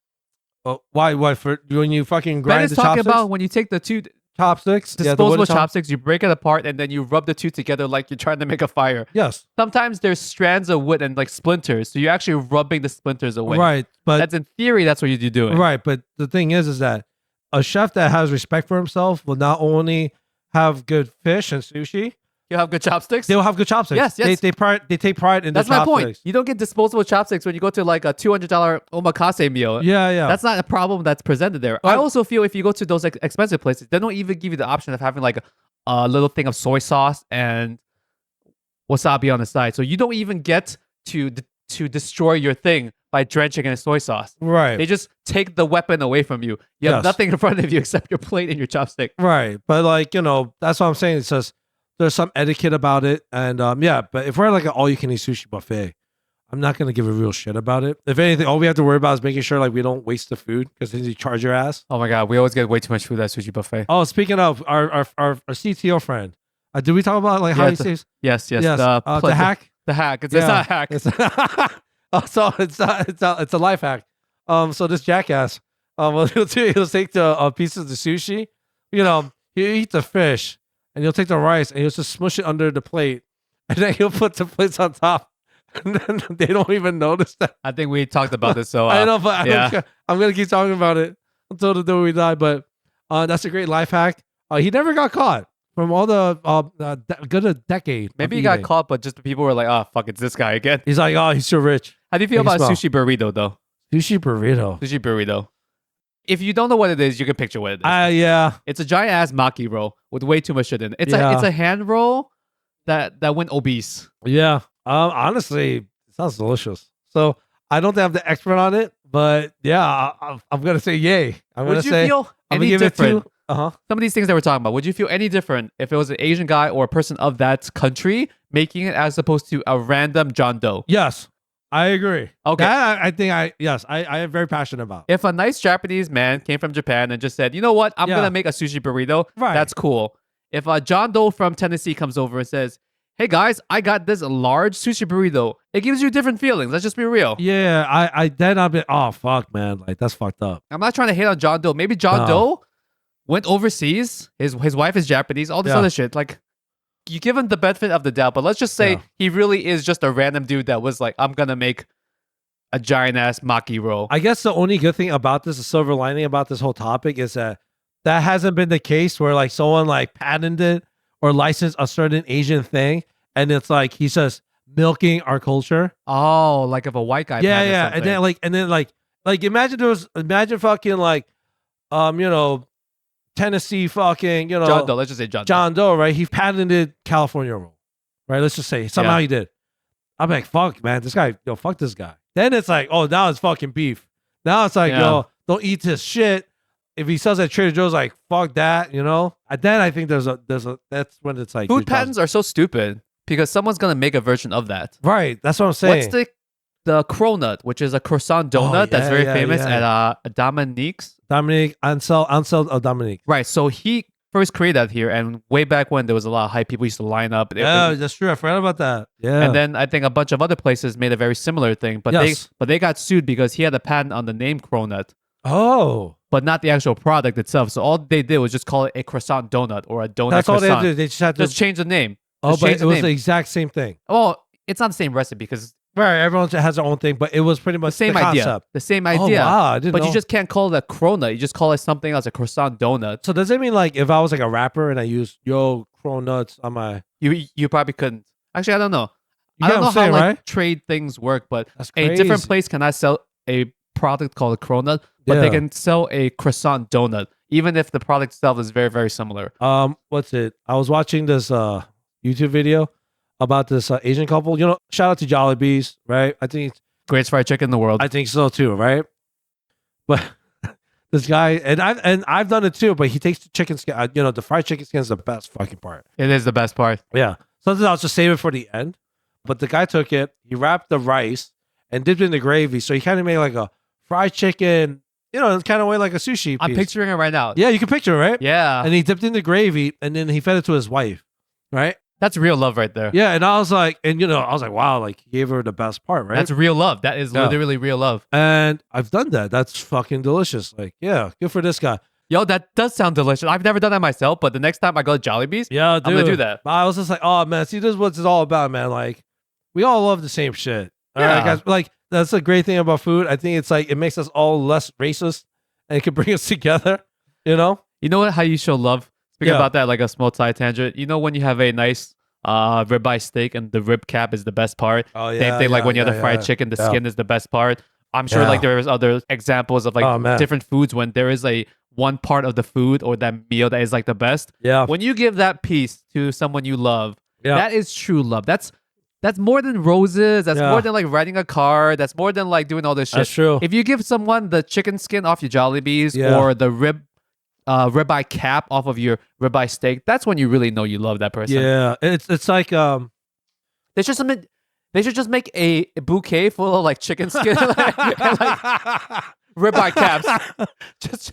Why? Why for when you fucking grind Ben is the talking chopsticks? about when you take the two chopsticks, disposable chopsticks, you break it apart and then you rub the two together like you're trying to make a fire. Yes. Sometimes there's strands of wood and like splinters, so you're actually rubbing the splinters away. Right, but that's in theory that's what you're doing. Right, but the thing is that a chef that has respect for himself will not only have good fish and sushi. You have good chopsticks? They'll have good chopsticks. Yes. They take pride in that's their chopsticks. my point. You don't get disposable chopsticks when you go to like a $200 omakase meal. Yeah. That's not a problem that's presented there. I also feel if you go to those expensive places, they don't even give you the option of having like a little thing of soy sauce and wasabi on the side. So you don't even get to destroy your thing by drenching it in soy sauce. Right. They just take the weapon away from you. You have nothing in front of you except your plate and your chopstick. Right. But like, that's what I'm saying. It says there's some etiquette about it. And but if we're like an all-you-can-eat sushi buffet, I'm not going to give a real shit about it. If anything, all we have to worry about is making sure like we don't waste the food because then you charge your ass. Oh my God. We always get way too much food at sushi buffet. Oh, speaking of our CTO friend, did we talk about like how he saves? Yes. The hack? The hack. It's not a hack. It's a life hack. So this jackass, what he'll do, he'll take the pieces of the sushi, he'll eat the fish, and he'll take the rice and he'll just smush it under the plate, and then he'll put the plates on top, and then they don't even notice that. I think we talked about this. So I know, but I don't care. I'm gonna keep talking about it until the day we die. But that's a great life hack. He never got caught from all the good a decade. Maybe he got caught, but just the people were like, "Oh fuck, it's this guy again." He's like, "Oh, he's so rich." How do you feel about sushi burrito though? Sushi burrito. If you don't know what it is, you can picture what it is. Yeah. It's a giant ass maki roll with way too much shit in it. It's a hand roll that went obese. Yeah. Honestly, it sounds delicious. So I don't think I'm the expert on it, but yeah, I'm gonna say yay. Would you feel any different? Some of these things that we're talking about, would you feel any different if it was an Asian guy or a person of that country making it as opposed to a random John Doe? Yes. I agree. Okay. That I am very passionate about. If a nice Japanese man came from Japan and just said, you know what, I'm going to make a sushi burrito, that's cool. If a John Doe from Tennessee comes over and says, hey guys, I got this large sushi burrito, it gives you different feelings. Let's just be real. Yeah, I've been, oh fuck, man. Like, that's fucked up. I'm not trying to hate on John Doe. Maybe John Doe went overseas. His wife is Japanese, all this other shit. Like, you give him the benefit of the doubt, but let's just say he really is just a random dude that was like, I'm gonna make a giant ass maki roll. I guess the only good thing about this, the silver lining about this whole topic, is that hasn't been the case where like someone like patented or licensed a certain Asian thing, and it's like he's just milking our culture. Oh, like if a white guy. Yeah, and then imagine fucking like, Tennessee fucking, John Doe. Let's just say John Doe, right? He patented California roll, right? Let's just say somehow he did. I'm like, fuck, man, this guy, fuck this guy. Then it's like, oh, now it's fucking beef. Now it's like, don't eat this shit. If he sells at Trader Joe's, like, fuck that, And then I think there's a that's when it's like food patents are so stupid because someone's gonna make a version of that. Right. That's what I'm saying. What's the cronut, which is a croissant donut that's very famous at Dominique's. Dominique, Ansel Dominique. Right. So he first created here, and way back when there was a lot of hype, people used to line up. Yeah, that's true. I forgot about that. Yeah. And then I think a bunch of other places made a very similar thing, but they got sued because he had a patent on the name cronut. Oh. But not the actual product itself. So all they did was just call it a croissant donut or a donut That's croissant. all they did. They just had to change the name. Oh, but it was the exact same thing. Oh, it's not the same recipe because right, everyone has their own thing, but it was pretty much the same concept. idea. The same idea. Oh, wow, I didn't know. You just can't call it a cronut. You just call it something else, a croissant donut. So does it mean like if I was like a rapper and I used yo cronuts on my you probably couldn't. Actually, I don't know. You I don't know saying, how right? trade things work, but That's a crazy. different place cannot sell a product called a cronut, but they can sell a croissant donut, even if the product itself is very, very similar. What's it? I was watching this YouTube video about this Asian couple. You know, shout out to Jollibee's, right? I think Greatest fried chicken in the world. I think so too, right? But this guy and I've done it too, but he takes the chicken skin. You know, the fried chicken skin is the best fucking part. It is the best part. Yeah. Sometimes I'll just save it for the end. But the guy took it, he wrapped the rice and dipped it in the gravy. So he kind of made like a fried chicken, you know, kind of way like a sushi piece. I'm picturing it right now. Yeah, you can picture it, right? Yeah. And he dipped in the gravy and then he fed it to his wife, right? That's real love right there. Yeah, and I was like, wow, like he gave her the best part, right? That's real love. That is literally real love. And I've done that. That's fucking delicious. Like, yeah, good for this guy. Yo, that does sound delicious. I've never done that myself, but the next time I go to Jollibee's, yeah, dude, I'm gonna do that. But I was just like, oh man, see, this is what it's all about, man. Like, we all love the same shit. All right, guys. Like, that's the great thing about food. I think it's like it makes us all less racist and it can bring us together. You know? You know what? How you show love? Speaking about that, like a small side tangent. You know when you have a nice ribeye steak and the rib cap is the best part. Oh yeah. Same thing like when you have the fried chicken, the skin is the best part. I'm sure like there is other examples of like different foods when there is a one part of the food or that meal that is like the best. Yeah. When you give that piece to someone you love, that is true love. That's more than roses. That's more than like writing a card. That's more than like doing all this shit. That's true. If you give someone the chicken skin off your Jollibee's or the ribeye cap off of your ribeye steak, that's when you really know you love that person. Yeah, it's like they should just make a bouquet full of like chicken skin and like ribeye caps. Just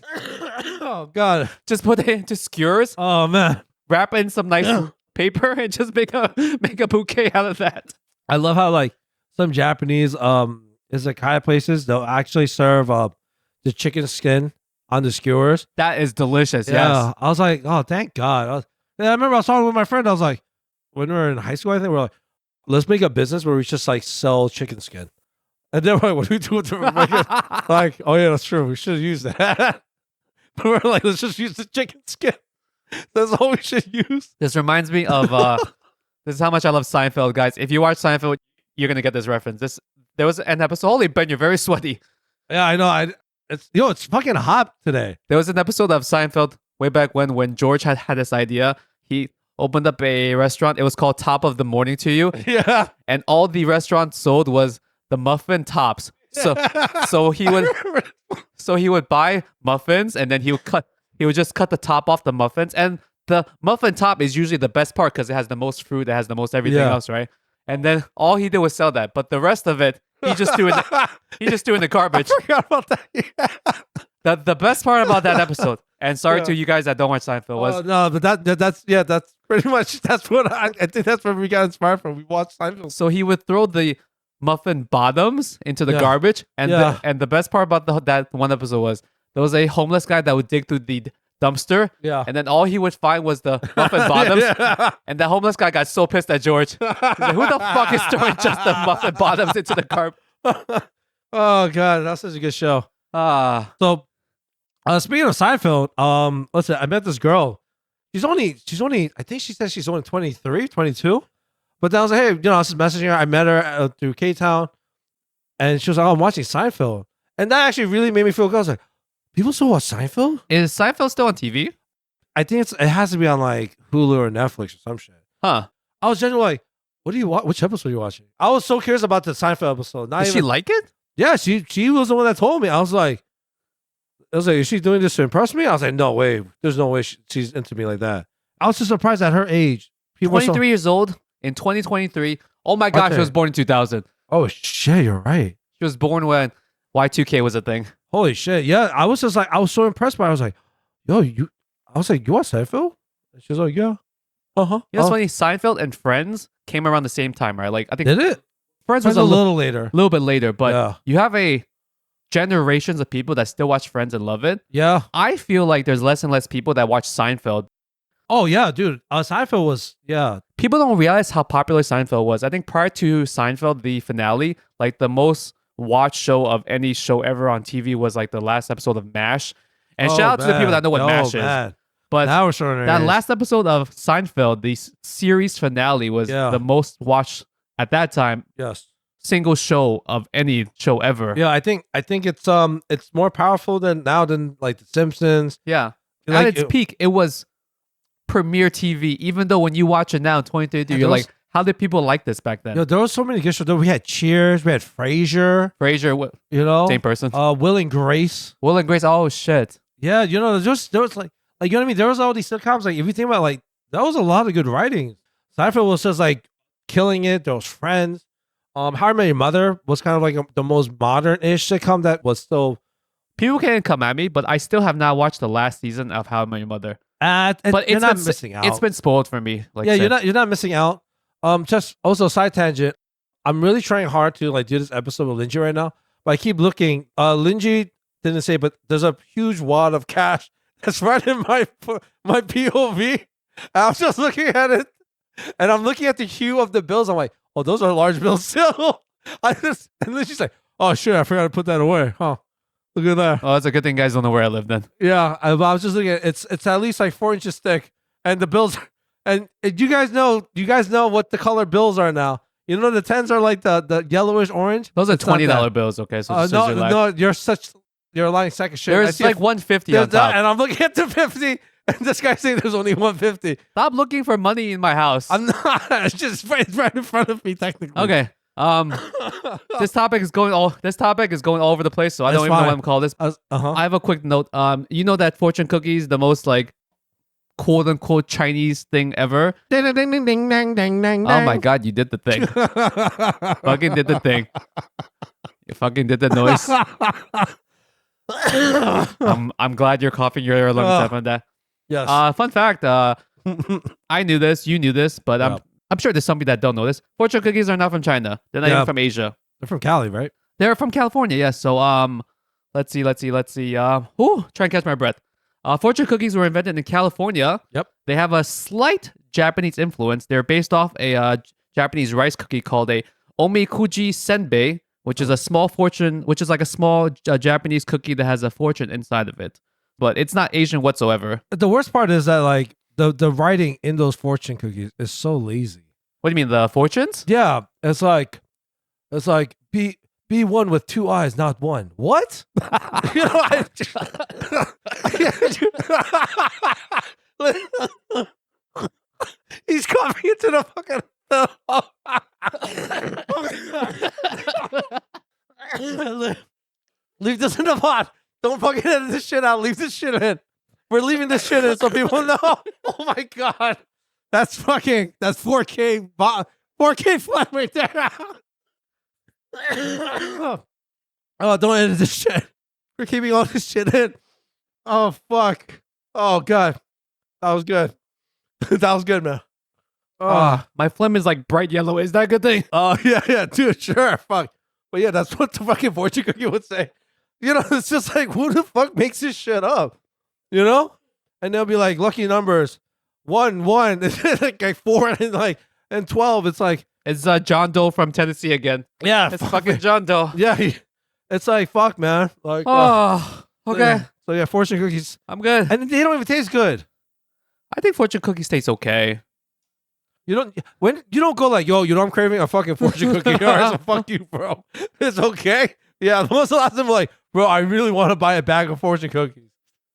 oh god, just put it into skewers. Oh man, wrap it in some nice paper and just make a bouquet out of that. I love how like some Japanese izakaya places they'll actually serve the chicken skin on the skewers. That is delicious. Yeah, yes. I was like, oh, thank God. I remember I was talking with my friend. I was like, when we were in high school, I think we're like, let's make a business where we just like sell chicken skin. And then we're like, what do we do with the like, oh yeah, that's true. We should use that. But we're like, let's just use the chicken skin. That's all we should use. This reminds me of this is how much I love Seinfeld, guys. If you watch Seinfeld, you're gonna get this reference. There was an episode. Holy Ben, you're very sweaty. Yeah, I know. It's fucking hot today. There was an episode of Seinfeld way back when George had this idea. He opened up a restaurant. It was called Top of the Morning to You. Yeah. And all the restaurant sold was the muffin tops. So he would buy muffins and then he would just cut the top off the muffins. And the muffin top is usually the best part because it has the most fruit, it has the most everything else, right? And then all he did was sell that. But the rest of it, he just threw in the garbage. I forgot about that. Yeah. The best part about that episode, and sorry to you guys that don't watch Seinfeld, was no, but that's pretty much what I think that's where we got inspired from. We watched Seinfeld. So he would throw the muffin bottoms into the garbage, and the best part about that one episode was there was a homeless guy that would dig through the dumpster, and then all he would find was the muffin bottoms, and the homeless guy got so pissed at George. He's like, who the fuck is throwing just the muffin bottoms into the garbage? Oh god, that's such a good show. So speaking of Seinfeld, listen, I met this girl. She's only I think she said she's only 23, 22. But then I was like, hey, I was just messaging her. I met her through K-Town, and she was like, oh, I'm watching Seinfeld. And that actually really made me feel good. I was like, people still watch Seinfeld? Is Seinfeld still on TV? I think it has to be on like Hulu or Netflix or some shit. Huh. I was genuinely like, what do you watch? Which episode are you watching? I was so curious about the Seinfeld episode. Did she like it? Yeah, she was the one that told me. I was like, is she doing this to impress me? I was like, no way. There's no way she's into me like that. I was just surprised at her age. 23 years old in 2023. Oh my gosh, she was born in 2000. Oh shit, you're right. She was born when Y2K was a thing. Holy shit. Yeah, I was just like, I was so impressed by her. I was like, yo, I was like, you watch Seinfeld? And she was like, yeah. Uh-huh. You know, it's funny. Seinfeld and Friends came around the same time, right? Like I think Did it? Friends Was was a little later. little bit later, but Yeah. you have a generations of people that still watch Friends and love it. Yeah. I feel like there's less and less people that watch Seinfeld. Oh, yeah, dude. Seinfeld was, yeah. People don't realize how popular Seinfeld was. I think prior to Seinfeld, the finale, like the most watched show of any show ever on TV was like the last episode of MASH. And shout out to the people that know what MASH is. But now we're showing that last episode of Seinfeld, the series finale, was the most watched at that time. Yes. Single show of any show ever. Yeah, I think it's more powerful than like The Simpsons. Yeah. Like, at its peak, it was premiere TV. Even though when you watch it now in 2023, you're like, how did people like this back then? There was so many good shows. We had Cheers, we had Frasier. Frasier, you know, same person. Will and Grace. Will and Grace. Oh shit. Yeah, you know, there was like you know what I mean. There was all these sitcoms. Like if you think about like that was a lot of good writing. Seinfeld was just like killing it. There was Friends. How I Met Your Mother was kind of like the most modern-ish sitcom that was still. People can't come at me, but I still have not watched the last season of How I Met Your Mother. But you're not missing out. It's been spoiled for me. Like yeah, you're not missing out. Just also side tangent. I'm really trying hard to like do this episode with Lingjie right now, but I keep looking. Lingjie didn't say, but there's a huge wad of cash that's right in my POV. I was just looking at it, and I'm looking at the hue of the bills. I'm like, oh, those are large bills still. And then she's like, oh shit, I forgot to put that away. Huh? Look at that. Oh, it's a good thing guys don't know where I live then. Yeah, I was just looking at it. It's at least like 4 inches thick, and the bills. And you guys know what the color bills are now. You know the 10s are like the yellowish orange. Those are $20 bills. Okay, so no, you're lying sack of shit. There's like 150 on top, and I'm looking at the 50, and this guy saying there's only 150. Stop looking for money in my house. I'm not. It's right in front of me, technically. Okay. This topic is going all over the place, so I don't even know what I'm called this. I have a quick note. You know that fortune cookies, the most like quote unquote Chinese thing ever. Ding, ding, ding, ding, ding, ding, ding. Oh my god, you did the thing. Fucking did the thing. You fucking did the noise. I'm glad you're coughing your lungs up on that. Yes. Fun fact. I knew this. You knew this, but I'm sure there's some people that don't know this. Fortune cookies are not from China. They're not even from Asia. They're from Cali, right? They're from California. Yes. So let's see. Try and catch my breath. Fortune cookies were invented in California. Yep. They have a slight Japanese influence. They're based off a Japanese rice cookie called a omikuji senbei, which is a small Japanese cookie that has a fortune inside of it. But it's not Asian whatsoever. The worst part is that like the writing in those fortune cookies is so lazy. What do you mean, the fortunes? Yeah, it's like be one with 2 eyes, not one. What? You know, he's coming into the fucking. Leave this in the pot. Don't fucking edit this shit out. Leave this shit in. We're leaving this shit in so people know. Oh my god, that's 4K 4K flat right there. Oh, don't edit this shit. We're keeping all this shit in. Oh fuck. Oh god, that was good. That was good, man. My phlegm is like bright yellow. Is that a good thing? Oh yeah, dude. Sure, fuck. But yeah, that's what the fucking fortune cookie would say. You know, it's just like, who the fuck makes this shit up? You know? And they'll be like, lucky numbers, 1, 1, like 4 and 12. It's like, it's John Doe from Tennessee again. Yeah, it's fucking John Doe. Yeah, it's like, fuck, man. Like, okay. So yeah, fortune cookies. I'm good. And they don't even taste good. I think fortune cookies taste okay. You don't go like, yo, you know I'm craving a fucking fortune cookie. All right, so fuck you, bro. It's okay. Yeah, when was the last time like, bro, I really want to buy a bag of fortune cookies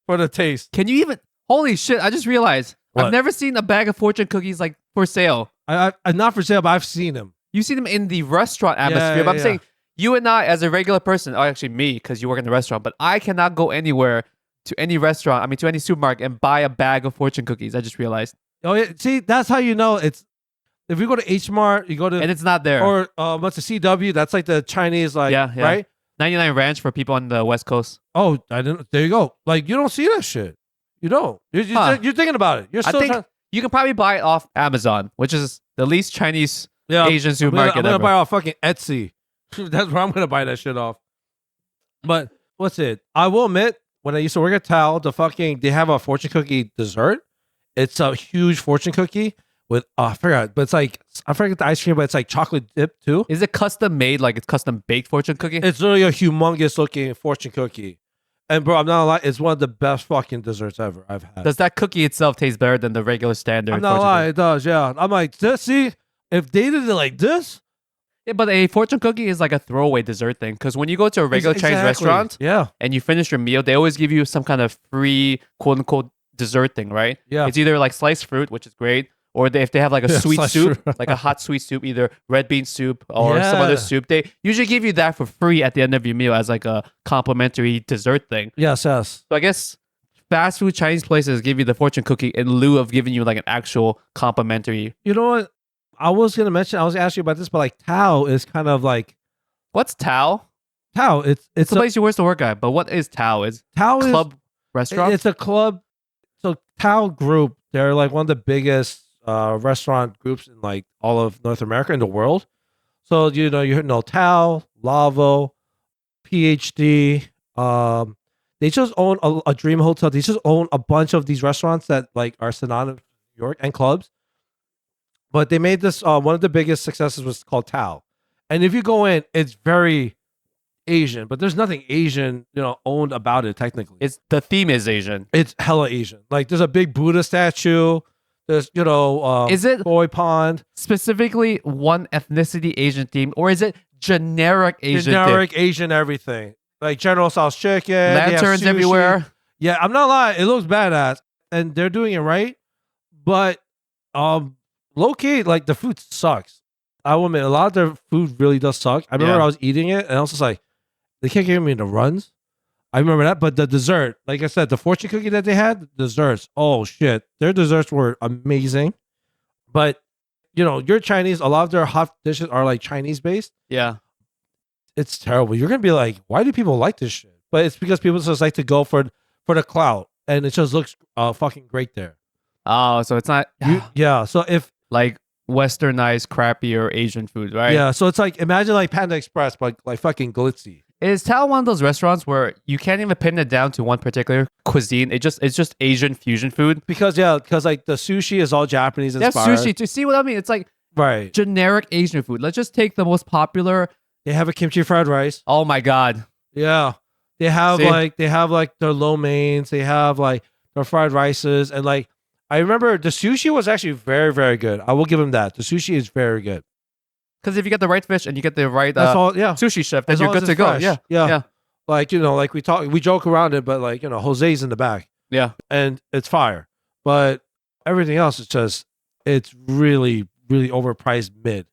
for the taste. Can you even? Holy shit! I just realized What? I've never seen a bag of fortune cookies like for sale. I'm not for sale, but I've seen them. You see them in the restaurant atmosphere. But I'm saying you and I, as a regular person, actually me, because you work in the restaurant, but I cannot go anywhere to any restaurant. I mean, to any supermarket and buy a bag of fortune cookies. I just realized. Oh yeah, see, that's how you know it's. If you go to H Mart, you go to and it's not there. Or what's the CW? That's like the Chinese, like right. 99 Ranch for people on the West Coast. Oh, I didn't. There you go. Like you don't see that shit. You don't. You're thinking about it. You're I still think trying. you can probably buy it off Amazon, which is the least Chinese Asian supermarket I'm gonna ever. buy off fucking Etsy. That's where I'm gonna buy that shit off. But what's it? I will admit, when I used to work at Tao, they have a fortune cookie dessert. It's a huge fortune cookie with I forgot, but it's like I forget the ice cream, but it's like chocolate dip too. Is it custom made? Like it's custom baked fortune cookie? It's literally a humongous looking fortune cookie. And bro, I'm not gonna lie, it's one of the best fucking desserts ever I've had. Does that cookie itself taste better than the regular standard? I'm not gonna lie, it does, yeah. I'm like, see, if they did it like this. Yeah, but a fortune cookie is like a throwaway dessert thing. Because when you go to a regular Chinese restaurant and you finish your meal, they always give you some kind of free quote unquote dessert thing, right? Yeah. It's either like sliced fruit, which is great, or if they have like a sweet soup, fruit. like a hot sweet soup, either red bean soup or some other soup, they usually give you that for free at the end of your meal as like a complimentary dessert thing. Yes. So I guess fast food Chinese places give you the fortune cookie in lieu of giving you like an actual complimentary. You know what? I was gonna ask you about this, but like Tao is kind of like, what's Tao? Tao. It's the place you used to work at, but what is Tao? Is Tao club restaurant? It's a club. So Tao Group, they're like one of the biggest restaurant groups in like all of North America and the world. So you know Tao, Lavo, PhD. They just own a Dream Hotel. They just own a bunch of these restaurants that like are synonymous with New York and clubs. But they made this one of the biggest successes was called Tao. And if you go in, it's very Asian, but there's nothing Asian, owned about it technically. It's the theme is Asian. It's hella Asian. Like there's a big Buddha statue. There's, is it Koi Pond? Specifically one ethnicity Asian theme, or is it generic Asian? Generic Asian everything. Like General Tso's chicken. Lanterns everywhere. Yeah, I'm not lying. It looks badass. And they're doing it right. But low key, like the food sucks. I will admit, a lot of their food really does suck. I remember I was eating it and I was just like, they can't give me the runs. I remember that. But the dessert, like I said, the fortune cookie that they had, desserts, oh shit. Their desserts were amazing. But, you're Chinese. A lot of their hot dishes are like Chinese based. Yeah. It's terrible. You're going to be like, why do people like this shit? But it's because people just like to go for the clout. And it just looks fucking great there. Oh, so it's not. Yeah. So if, like westernized, crappier Asian food, right? Yeah, so it's like imagine like Panda Express, but like fucking glitzy. Is Tao one of those restaurants where you can't even pin it down to one particular cuisine? It's just Asian fusion food. Because like the sushi is all Japanese inspired. They have sushi. To see what I mean? It's like generic Asian food. Let's just take the most popular. They have a kimchi fried rice. Oh my god. Yeah, they have like their lo meins. They have like their fried rices and like. I remember the sushi was actually very, very good. I will give them that. The sushi is very good. Because if you get the right fish and you get the right sushi chef, then as you're good to go. Yeah. Like, like we joke around it, but like, Jose's in the back. Yeah. And it's fire. But everything else is it's really, really overpriced mid.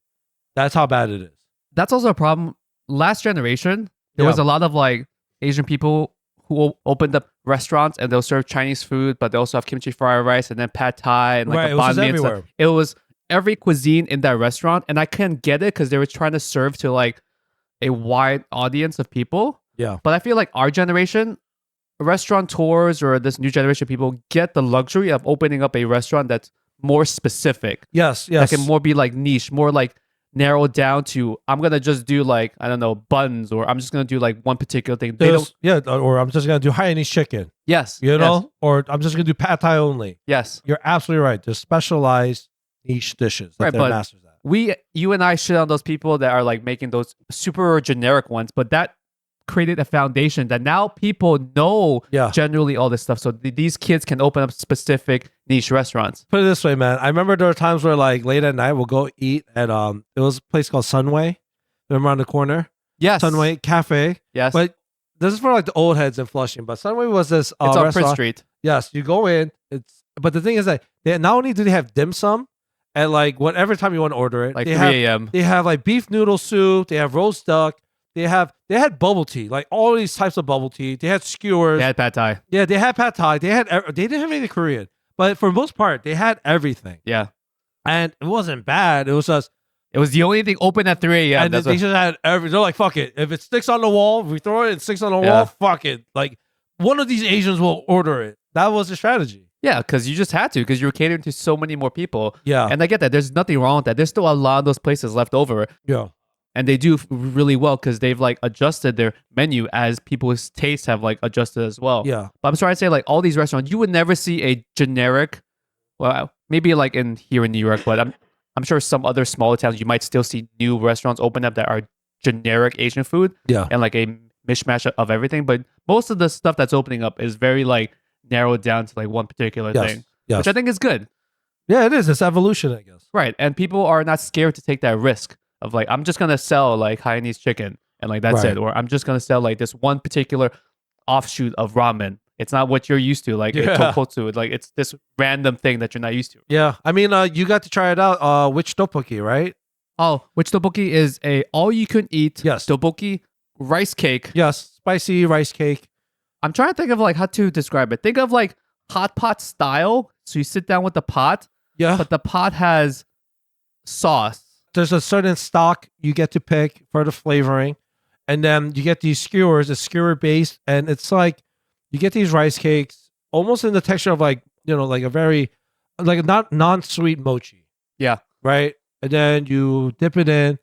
That's how bad it is. That's also a problem. Last generation, there was a lot of like Asian people who opened up restaurants and they'll serve Chinese food, but they also have kimchi fried rice and then pad thai and like a banh mi and stuff. It was every cuisine in that restaurant, and I couldn't get it because they were trying to serve to like a wide audience of people. Yeah. But I feel like our generation, restaurateurs or this new generation of people get the luxury of opening up a restaurant that's more specific. Yes. That can more be like niche, more like narrowed down to I'm gonna just do like I don't know buns, or I'm just gonna do like one particular thing. Or I'm just gonna do Hainanese chicken. Yes, or I'm just gonna do pad thai only. Yes, you're absolutely right. There's specialized niche dishes that they're masters at. You and I shit on those people that are like making those super generic ones, but that created a foundation that now people know generally all this stuff. So these kids can open up specific niche restaurants. Put it this way, man. I remember there were times where like late at night we'll go eat at it was a place called Sunway. Remember around the corner? Yes. Sunway Cafe. Yes. But this is for like the old heads in Flushing. But Sunway was this it's on restaurant. Prince Street. Yes, you go in. But the thing is that they not only do they have dim sum at like whatever time you want to order it. Like they 3 a.m. They have like beef noodle soup. They have roast duck. They had bubble tea, like all these types of bubble tea. They had skewers. They had pad thai. Yeah, they had pad thai. They didn't have anything Korean, but for the most part, they had everything. Yeah, and it wasn't bad. It was the only thing open at 3 a.m. And they just had everything. They're like, fuck it. If it sticks on the wall, if we throw it, it sticks on the wall. Fuck it. Like one of these Asians will order it, that was the strategy. Yeah, because you just had to, because you were catering to so many more people. Yeah. And I get that. There's nothing wrong with that. There's still a lot of those places left over. Yeah. And they do really well because they've like adjusted their menu as people's tastes have like adjusted as well. Yeah. But I'm trying to say, like, all these restaurants, you would never see a generic, well, maybe like here in New York, but I'm sure some other smaller towns you might still see new restaurants open up that are generic Asian food. Yeah. And like a mishmash of everything. But most of the stuff that's opening up is very like narrowed down to like one particular thing, which I think is good. Yeah, it is. It's evolution, I guess. Right. And people are not scared to take that risk of like, I'm just going to sell like Hainanese chicken and like that's it. Or I'm just going to sell like this one particular offshoot of ramen. It's not what you're used to. Like tonkotsu. Like it's this random thing that you're not used to. Yeah. I mean, you got to try it out. Which tteokbokki, right? Oh, which tteokbokki is a all-you-can-eat Yes. tteokbokki rice cake. Yes. Spicy rice cake. I'm trying to think of like how to describe it. Think of like hot pot style. So you sit down with the pot. Yeah. But the pot has sauce. There's a certain stock you get to pick for the flavoring. And then you get these skewers, it's skewer based. And it's like, you get these rice cakes almost in the texture of like, like a very, like a non-sweet mochi. Yeah. Right. And then you dip it in.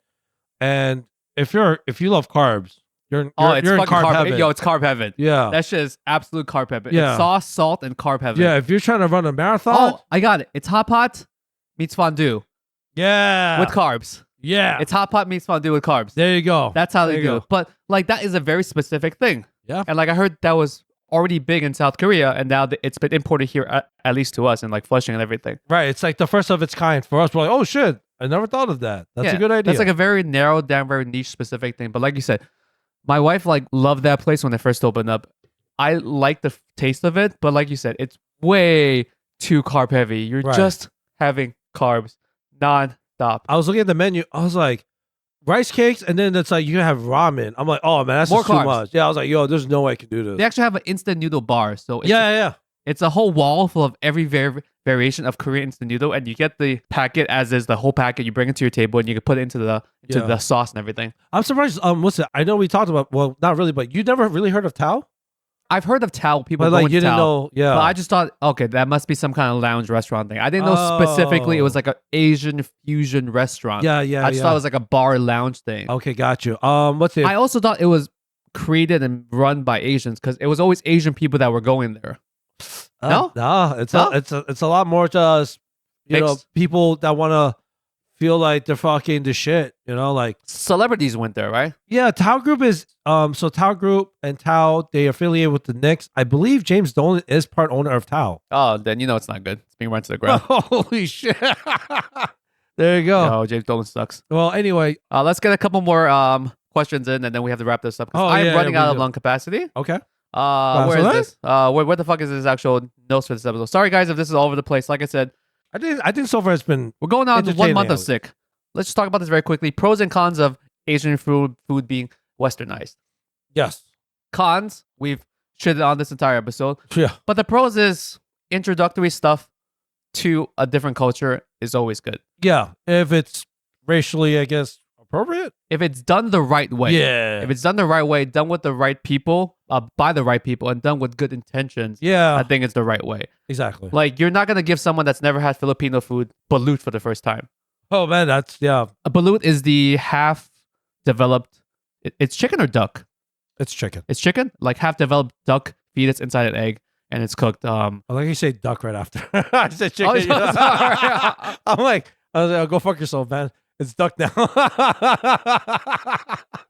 And if you love carbs, you're in carb heaven. Yo, it's carb heaven. Yeah. That shit is absolute carb heaven. Yeah. It's sauce, salt, and carb heaven. Yeah. If you're trying to run a marathon. Oh, I got it. It's hot pot meets fondue. Yeah. With carbs. Yeah. It's hot pot meets fondue with carbs. There you go. That's how they do it. But like that is a very specific thing. Yeah. And like I heard that was already big in South Korea, and now it's been imported here at least to us in like Flushing and everything. Right. It's like the first of its kind for us. We're like, oh shit, I never thought of that. That's a good idea. That's like a very narrowed down, very niche specific thing. But like you said, my wife like loved that place when it first opened up. I like the taste of it, but like you said, it's way too carb heavy. You're just having carbs non-stop. I was looking at the menu. I was like, rice cakes, and then it's like you can have ramen. I'm like, oh man, that's More just too much. Yeah, I was like, yo, there's no way I can do this. They actually have an instant noodle bar. So It's a whole wall full of every variation of Korean instant noodle, and you get the packet as is, the whole packet. You bring it to your table, and you can put it into the sauce and everything. I'm surprised. What's it? I know we talked about. Well, not really, but you never really heard of Tao? I've heard of Tao. People but going like you to didn't Tao, know. Yeah, but I just thought, okay, that must be some kind of lounge restaurant thing. I didn't know specifically it was like an Asian fusion restaurant. Yeah. I just thought it was like a bar lounge thing. Okay, got you. What's it? I also thought it was created and run by Asians because it was always Asian people that were going there. No, it's a lot more just people that want to feel like they're fucking the shit. Like celebrities went there, right? Yeah, Tao Group is so Tao Group and Tao, they affiliate with the Knicks. I believe James Dolan is part owner of Tao. Oh, then it's not good. It's being run to the ground. Holy shit! There you go. Oh, James Dolan sucks. Well, anyway, let's get a couple more questions in, and then we have to wrap this up. I'm running out of lung capacity. Okay. Where is this? Where the fuck is this actual notes for this episode? Sorry guys if this is all over the place. Like I said, I think so far it's been we're going on 1 month of sick. Let's just talk about this very quickly. Pros and cons of Asian food being westernized. Yes. Cons, we've shitted on this entire episode. Yeah. But the pros is introductory stuff to a different culture is always good. Yeah. If it's racially, I guess, appropriate. If it's done the right way. Yeah. If it's done the right way, done with the right people, by the right people, and done with good intentions. Yeah. I think it's the right way. Exactly. Like, you're not going to give someone that's never had Filipino food balut for the first time. Oh, man, that's, yeah. A balut is the half-developed... It's chicken or duck? It's chicken. It's chicken? Like half-developed duck fetus inside an egg, and it's cooked. I like you say duck right after. I said chicken. Oh, sorry. I'm like, go fuck yourself, man. It's duck now.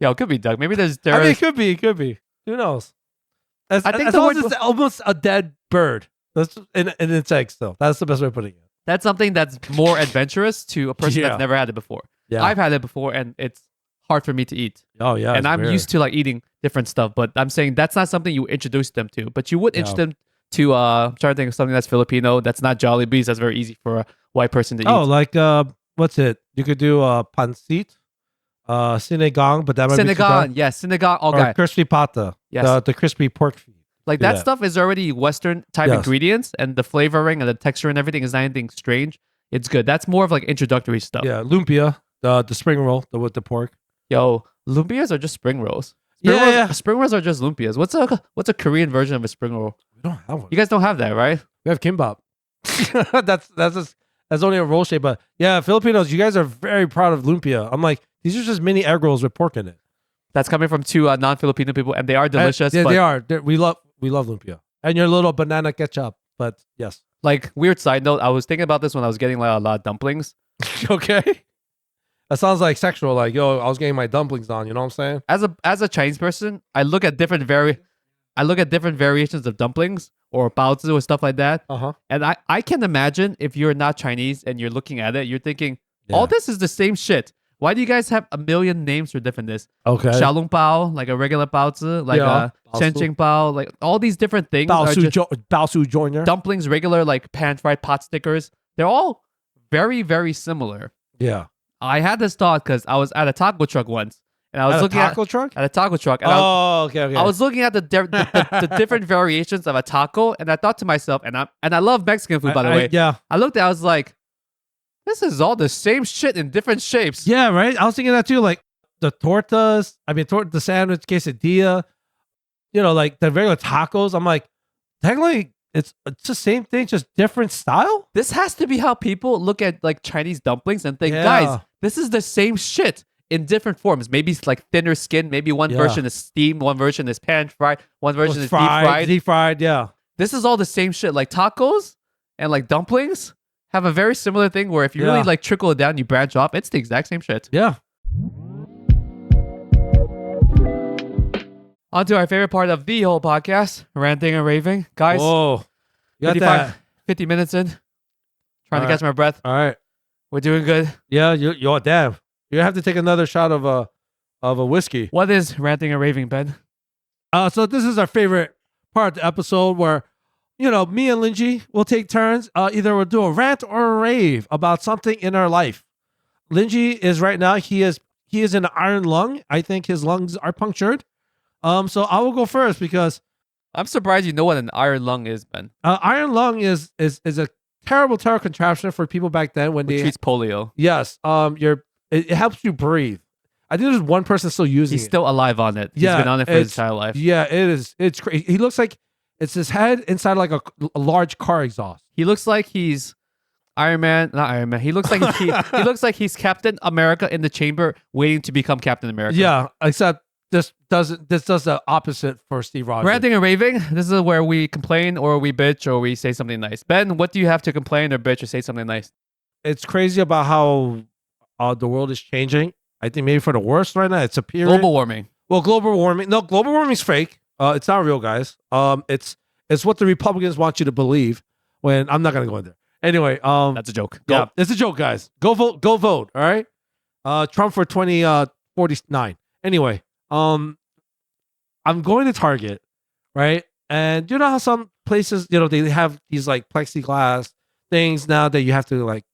Yo, it could be duck. Maybe there's... I mean, it could be. Who knows? I think it's almost a dead bird. That's in its egg still. That's the best way of putting it. That's something that's more adventurous to a person that's never had it before. Yeah. I've had it before, and it's hard for me to eat. Oh, yeah. And I'm used to like eating different stuff, but I'm saying that's not something you introduce them to. But you would introduce them to, I'm trying to think of something that's Filipino, that's not Jollibee's, that's very easy for a white person to eat. Oh, like, what's it? You could do pancit, sinigang, but that might be sinigang, yes, sinigang. Okay. Or crispy pata, yes, the crispy pork feet. Like that stuff is already Western type ingredients, and the flavoring and the texture and everything is not anything strange. It's good. That's more of like introductory stuff. Yeah, lumpia, the spring roll, with the pork. Yo, lumpias are just spring rolls. Spring rolls are just lumpias. What's a Korean version of a spring roll? We don't have one. You guys don't have that, right? We have kimbap. That's only a roll shape, but yeah, Filipinos, you guys are very proud of lumpia. I'm like, these are just mini egg rolls with pork in it. That's coming from two non-Filipino people, and they are delicious. Yeah, but they are. We love lumpia and your little banana ketchup. But yes, like weird side note, I was thinking about this when I was getting like a lot of dumplings. Okay, that sounds like sexual. Like, yo, I was getting my dumplings on. You know what I'm saying? As a Chinese person, I look at different variations of dumplings or baozi or stuff like that. And I can imagine if you're not Chinese and you're looking at it, you're thinking, all this is the same shit. Why do you guys have a million names for different this? Okay. Xiaolong bao, like a regular baozi, like a qianqing bao, like all these different things. Baosu joiner. Dumplings, regular like pan-fried pot stickers. They're all very, very similar. Yeah. I had this thought because I was at a taco truck once. And I was looking at a taco truck. And okay. I was looking at the different variations of a taco, and I thought to myself, and I love Mexican food, by the way. Yeah. I looked at it, I was like, this is all the same shit in different shapes. Yeah, right? I was thinking that too. Like the tortas, the sandwich, quesadilla, like the regular tacos. I'm like, technically, it's the same thing, just different style. This has to be how people look at like Chinese dumplings and think, guys, this is the same shit in different forms. Maybe it's like thinner skin. Maybe one version is steamed, one version is pan-fried, one version is deep-fried. Deep-fried, yeah. This is all the same shit. Like tacos and like dumplings have a very similar thing where if you really like trickle it down, you branch off, it's the exact same shit. Yeah. On to our favorite part of the whole podcast, ranting and raving. Guys, whoa. You got 50 minutes in, trying to catch my breath. All right. We're doing good. Yeah, you're damn. You have to take another shot of a whiskey. What is ranting and raving, Ben? So this is our favorite part of the episode where, me and Lingjie will take turns. Either we'll do a rant or a rave about something in our life. Lingjie is right now, he is in an iron lung. I think his lungs are punctured. So I will go first because I'm surprised you know what an iron lung is, Ben. Iron lung is a terrible contraption for people back then when they treats polio. Yes. It helps you breathe. I think there's one person still using it. He's still alive on it. He's been on it for his entire life. Yeah, it is. It's crazy. He looks like it's his head inside like a large car exhaust. He looks like he's Iron Man, not Iron Man. He looks like he looks like he's Captain America in the chamber waiting to become Captain America. Yeah, except this does the opposite for Steve Rogers. Ranting and raving. This is where we complain or we bitch or we say something nice. Ben, what do you have to complain or bitch or say something nice? It's crazy about how the world is changing. I think maybe for the worst right now. It's appearing global warming. Well, global warming. No, global warming's fake. It's not real, guys. It's what the Republicans want you to believe. When I'm not gonna go in there. Anyway, that's a joke. Yeah, it's a joke, guys. Go vote. Go vote. All right. Trump for 2049. Anyway, I'm going to Target, right? And you know how some places, they have these like plexiglass things now that you have to like,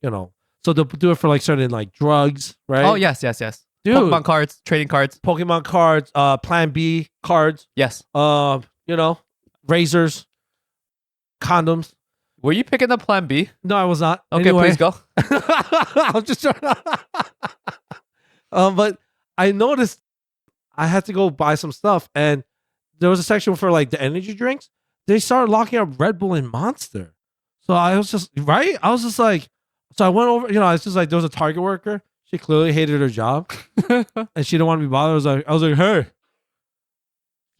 so they'll do it for like certain like drugs, right? Oh yes. Dude. Pokemon cards, trading cards. Pokemon cards, Plan B cards. Yes. Razors, condoms. Were you picking up Plan B? No, I was not. Okay, anyway, please go. I'm just trying but I noticed I had to go buy some stuff, and there was a section for like the energy drinks. They started locking up Red Bull and Monster. So I was just right. I was just like, so I went over. I was just like, there was a Target worker. She clearly hated her job, and she didn't want to be bothered. I was like, hey,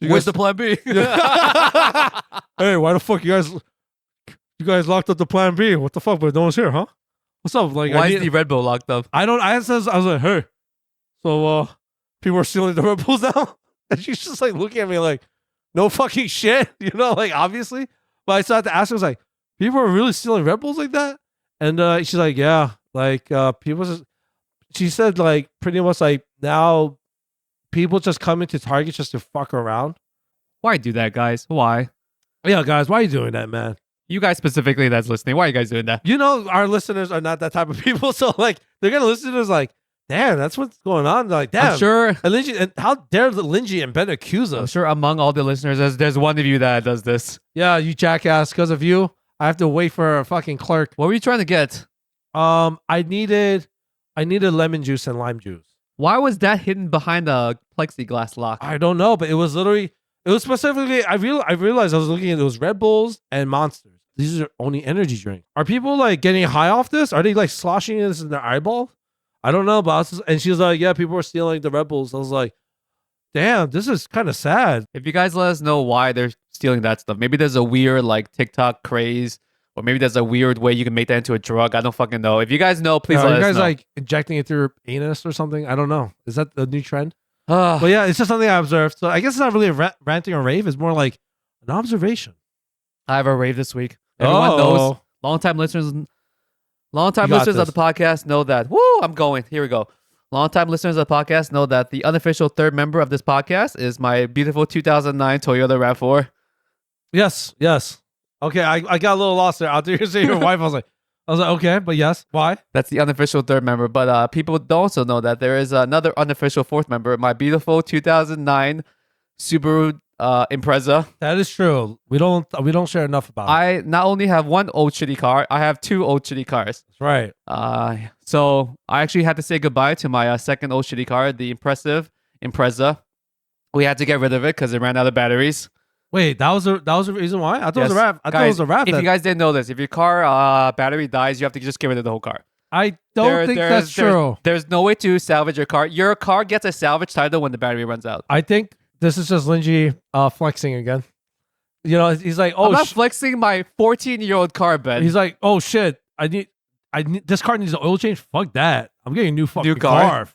where's the Plan B? Hey, why the fuck you guys locked up the Plan B? What the fuck? But no one's here, huh? What's up? Like, why is the Red Bull locked up? I was like, hey, so people are stealing the Red Bulls now, and she's just like looking at me like, no fucking shit, like obviously. But I still had to ask her, I was like, people are really stealing Red Bulls like that? And she's like, yeah, like people just, she said like pretty much like now people just come into Target just to fuck around. Why do that, guys? Why? Yeah, guys, why are you doing that, man? You guys specifically that's listening, why are you guys doing that? Our listeners are not that type of people, so like they're gonna listen to us like, damn, that's what's going on. Like, damn. I'm sure. And how dare Lingjie and Ben accuse us? I'm sure among all the listeners, there's one of you that does this. Yeah, you jackass. Because of you, I have to wait for a fucking clerk. What were you trying to get? I needed lemon juice and lime juice. Why was that hidden behind a plexiglass lock? I don't know, but it was It was specifically, I realized I was looking at those Red Bulls and Monsters. These are only energy drinks. Are people like getting high off this? Are they like sloshing this in their eyeball? I don't know, but and she was like, yeah, people are stealing the Red Bulls. I was like, damn, this is kind of sad. If you guys let us know why they're stealing that stuff, maybe there's a weird like TikTok craze, or maybe there's a weird way you can make that into a drug. I don't fucking know. If you guys know, please let us know. Are you guys like injecting it through your anus or something? I don't know. Is that the new trend? But yeah, it's just something I observed. So I guess it's not really a ranting or rave. It's more like an observation. I have a rave this week. Everyone knows. Longtime listeners of the podcast know that. Woo, I'm going. Here we go. Longtime listeners of the podcast know that the unofficial third member of this podcast is my beautiful 2009 Toyota RAV4. Yes. Okay, I got a little lost there. After you say your wife, I was like, okay, but yes. Why? That's the unofficial third member. But people don't also know that there is another unofficial fourth member, my beautiful 2009 Subaru Impreza. That is true. We don't share enough about it. I not only have one old shitty car, I have two old shitty cars. That's right. So I actually had to say goodbye to my second old shitty car, the impressive Impreza. We had to get rid of it because it ran out of batteries. Wait, that was the reason why? I thought it was a RAV. I thought it was a RAV. If you guys didn't know this, if your car battery dies, you have to just get rid of the whole car. I don't think that's true. There's no way to salvage your car. Your car gets a salvage title when the battery runs out. I think this is just Lingjie flexing again. You know, he's like, I'm not flexing my 14-year-old car, Ben. He's like, oh shit, I need this car needs an oil change. Fuck that. I'm getting a new fucking car.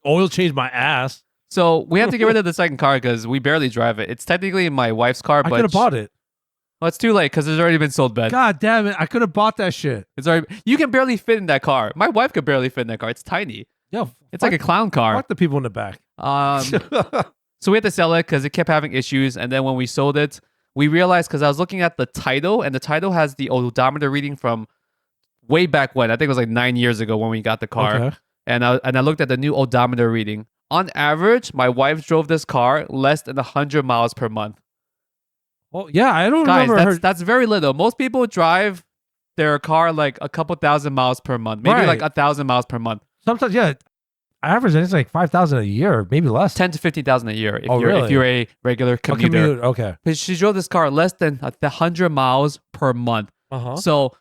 Oil change my ass. So we have to get rid of the second car because we barely drive it. It's technically my wife's car, but I could have bought it. Well, it's too late because it's already been sold, Ben. God damn it! I could have bought that shit. It's already. You can barely fit in that car. My wife could barely fit in that car. It's tiny. Yo, it's like a clown car. Fuck the people in the back. So we had to sell it because it kept having issues. And then when we sold it, we realized, because I was looking at the title, and the title has the odometer reading from way back when. I think it was like 9 years ago when we got the car. Okay. And I looked at the new odometer reading. On average, my wife drove this car less than 100 miles per month. Oh yeah, I don't remember. Guys, that's very little. Most people drive their car like a couple thousand miles per month, maybe like 1,000 miles per month. Sometimes, yeah. Average, it's like 5,000 a year, maybe less. 10 to 15,000 a year if really? if you're a regular commuter. Okay. But she drove this car less than 100 miles per month. So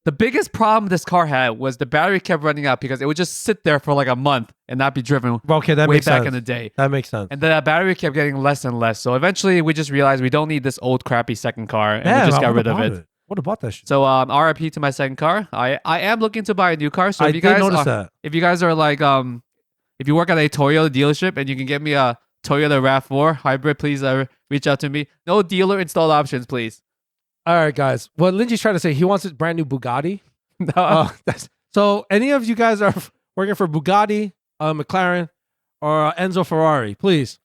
the biggest problem this car had was the battery kept running out because it would just sit there for like a month and not be driven. Okay, that way makes back sense. In the day. That makes sense. And the battery kept getting less and less. So eventually we just realized we don't need this old crappy second car, and we just got rid of it. What about that shit? So RIP to my second car. I am looking to buy a new car. So if you guys are like if you work at a Toyota dealership and you can get me a Toyota RAV4 hybrid, please reach out to me. No dealer installed options, please. All right, guys. What Lingjie's trying to say, he wants a brand new Bugatti. No. So any of you guys are working for Bugatti, McLaren, or Enzo Ferrari, please.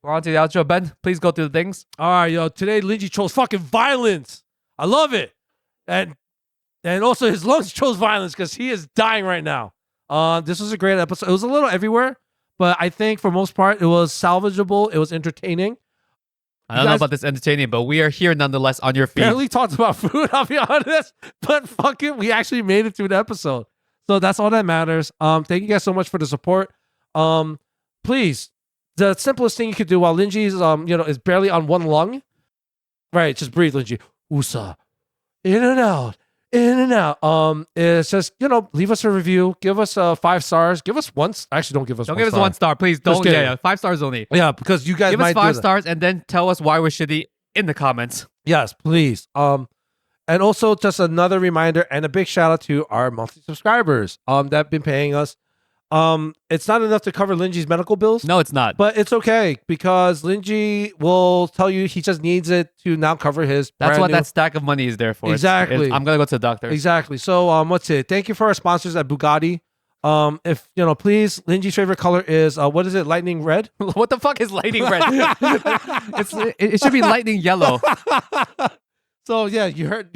We're on to the outro. Ben, please go through the things. All right, yo. Today, Lingjie chose fucking violence. I love it. And also his lungs chose violence because he is dying right now. This was a great episode. It was a little everywhere, but I think for most part, it was salvageable. It was entertaining. I don't know about this entertaining, but we are here nonetheless on your feed. Barely talked about food, I'll be honest. But fuck it, we actually made it through the episode. So that's all that matters. Thank you guys so much for the support. Please, the simplest thing you could do while Lingjie's is barely on one lung. Right, just breathe, Lingjie. Usa. In and out. In and out. It's just, leave us a review. Give us 5 stars. Give us one. Actually, don't give us. Don't give us 1 star, please. Don't. Yeah, 5 stars only. Yeah, because you guys give might us 5 stars and then tell us why we're shitty in the comments. Yes, please. And also just another reminder and a big shout out to our monthly subscribers that have been paying us. It's not enough to cover Lingjie's medical bills. No, it's not. But it's okay because Lingjie will tell you he just needs it to now cover his. That's what that stack of money is there for. Exactly. I'm gonna go to the doctor. Exactly. So what's it? Thank you for our sponsors at Bugatti. If please, Lingjie's favorite color is what is it? Lightning red. What the fuck is lightning red? it should be lightning yellow. So yeah, you heard.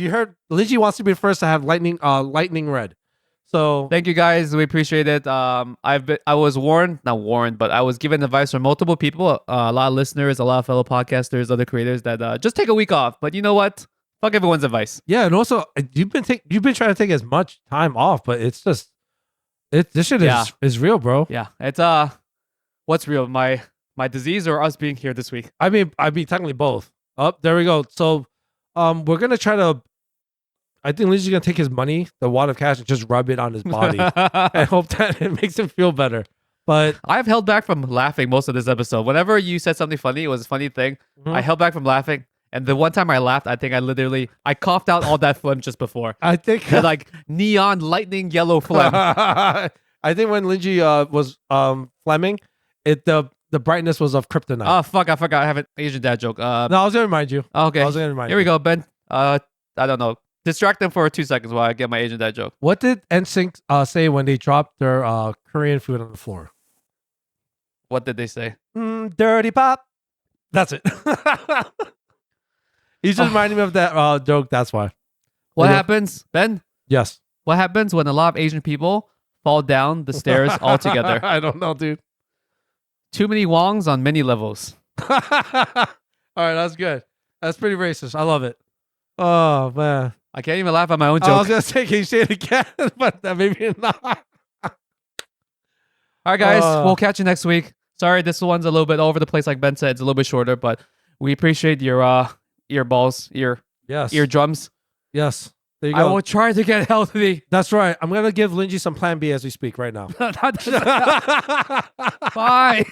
Lingjie wants to be the first to have lightning red. So thank you guys. We appreciate it. I was not warned, but I was given advice from multiple people, a lot of listeners, a lot of fellow podcasters, other creators that just take a week off. But you know what? Fuck everyone's advice. Yeah, and also you've been trying to take as much time off, but it's just this shit is real, bro. Yeah, it's What's real? My disease or us being here this week? I mean technically both. Oh, there we go. So we're gonna try to. I think Lingjie's gonna take his money, the wad of cash, and just rub it on his body and hope that it makes him feel better. But I've held back from laughing most of this episode. Whenever you said something funny, it was a funny thing. I held back from laughing. And the one time I laughed, I think I coughed out all that phlegm just before. I think The, like neon lightning yellow phlegm. I think when Lingjie was Fleming, the brightness was of kryptonite. Oh fuck! I forgot. I have an Asian dad joke. No, I was gonna remind you. Okay. I was gonna remind Here we you. go, Ben. I don't know. Distract them for 2 seconds while I get my Asian dad joke. What did NSYNC say when they dropped their Korean food on the floor? What did they say? Dirty pop. That's it. He's just reminding me of that joke. That's why. What Yeah. happens, Ben? Yes. What happens when a lot of Asian people fall down the stairs all together? I don't know, dude. Too many Wongs on many levels. All right, that's good. That's pretty racist. I love it. Oh man. I can't even laugh at my own I joke. was gonna say, can you say it again? But maybe not. All right, guys. We'll catch you next week. Sorry, this one's a little bit over the place, like Ben said. It's a little bit shorter, but we appreciate your Yes. eardrums. Yes. There you I go. will try to get healthy. That's right. I'm gonna give Lingjie some Plan B as we speak right now. Bye.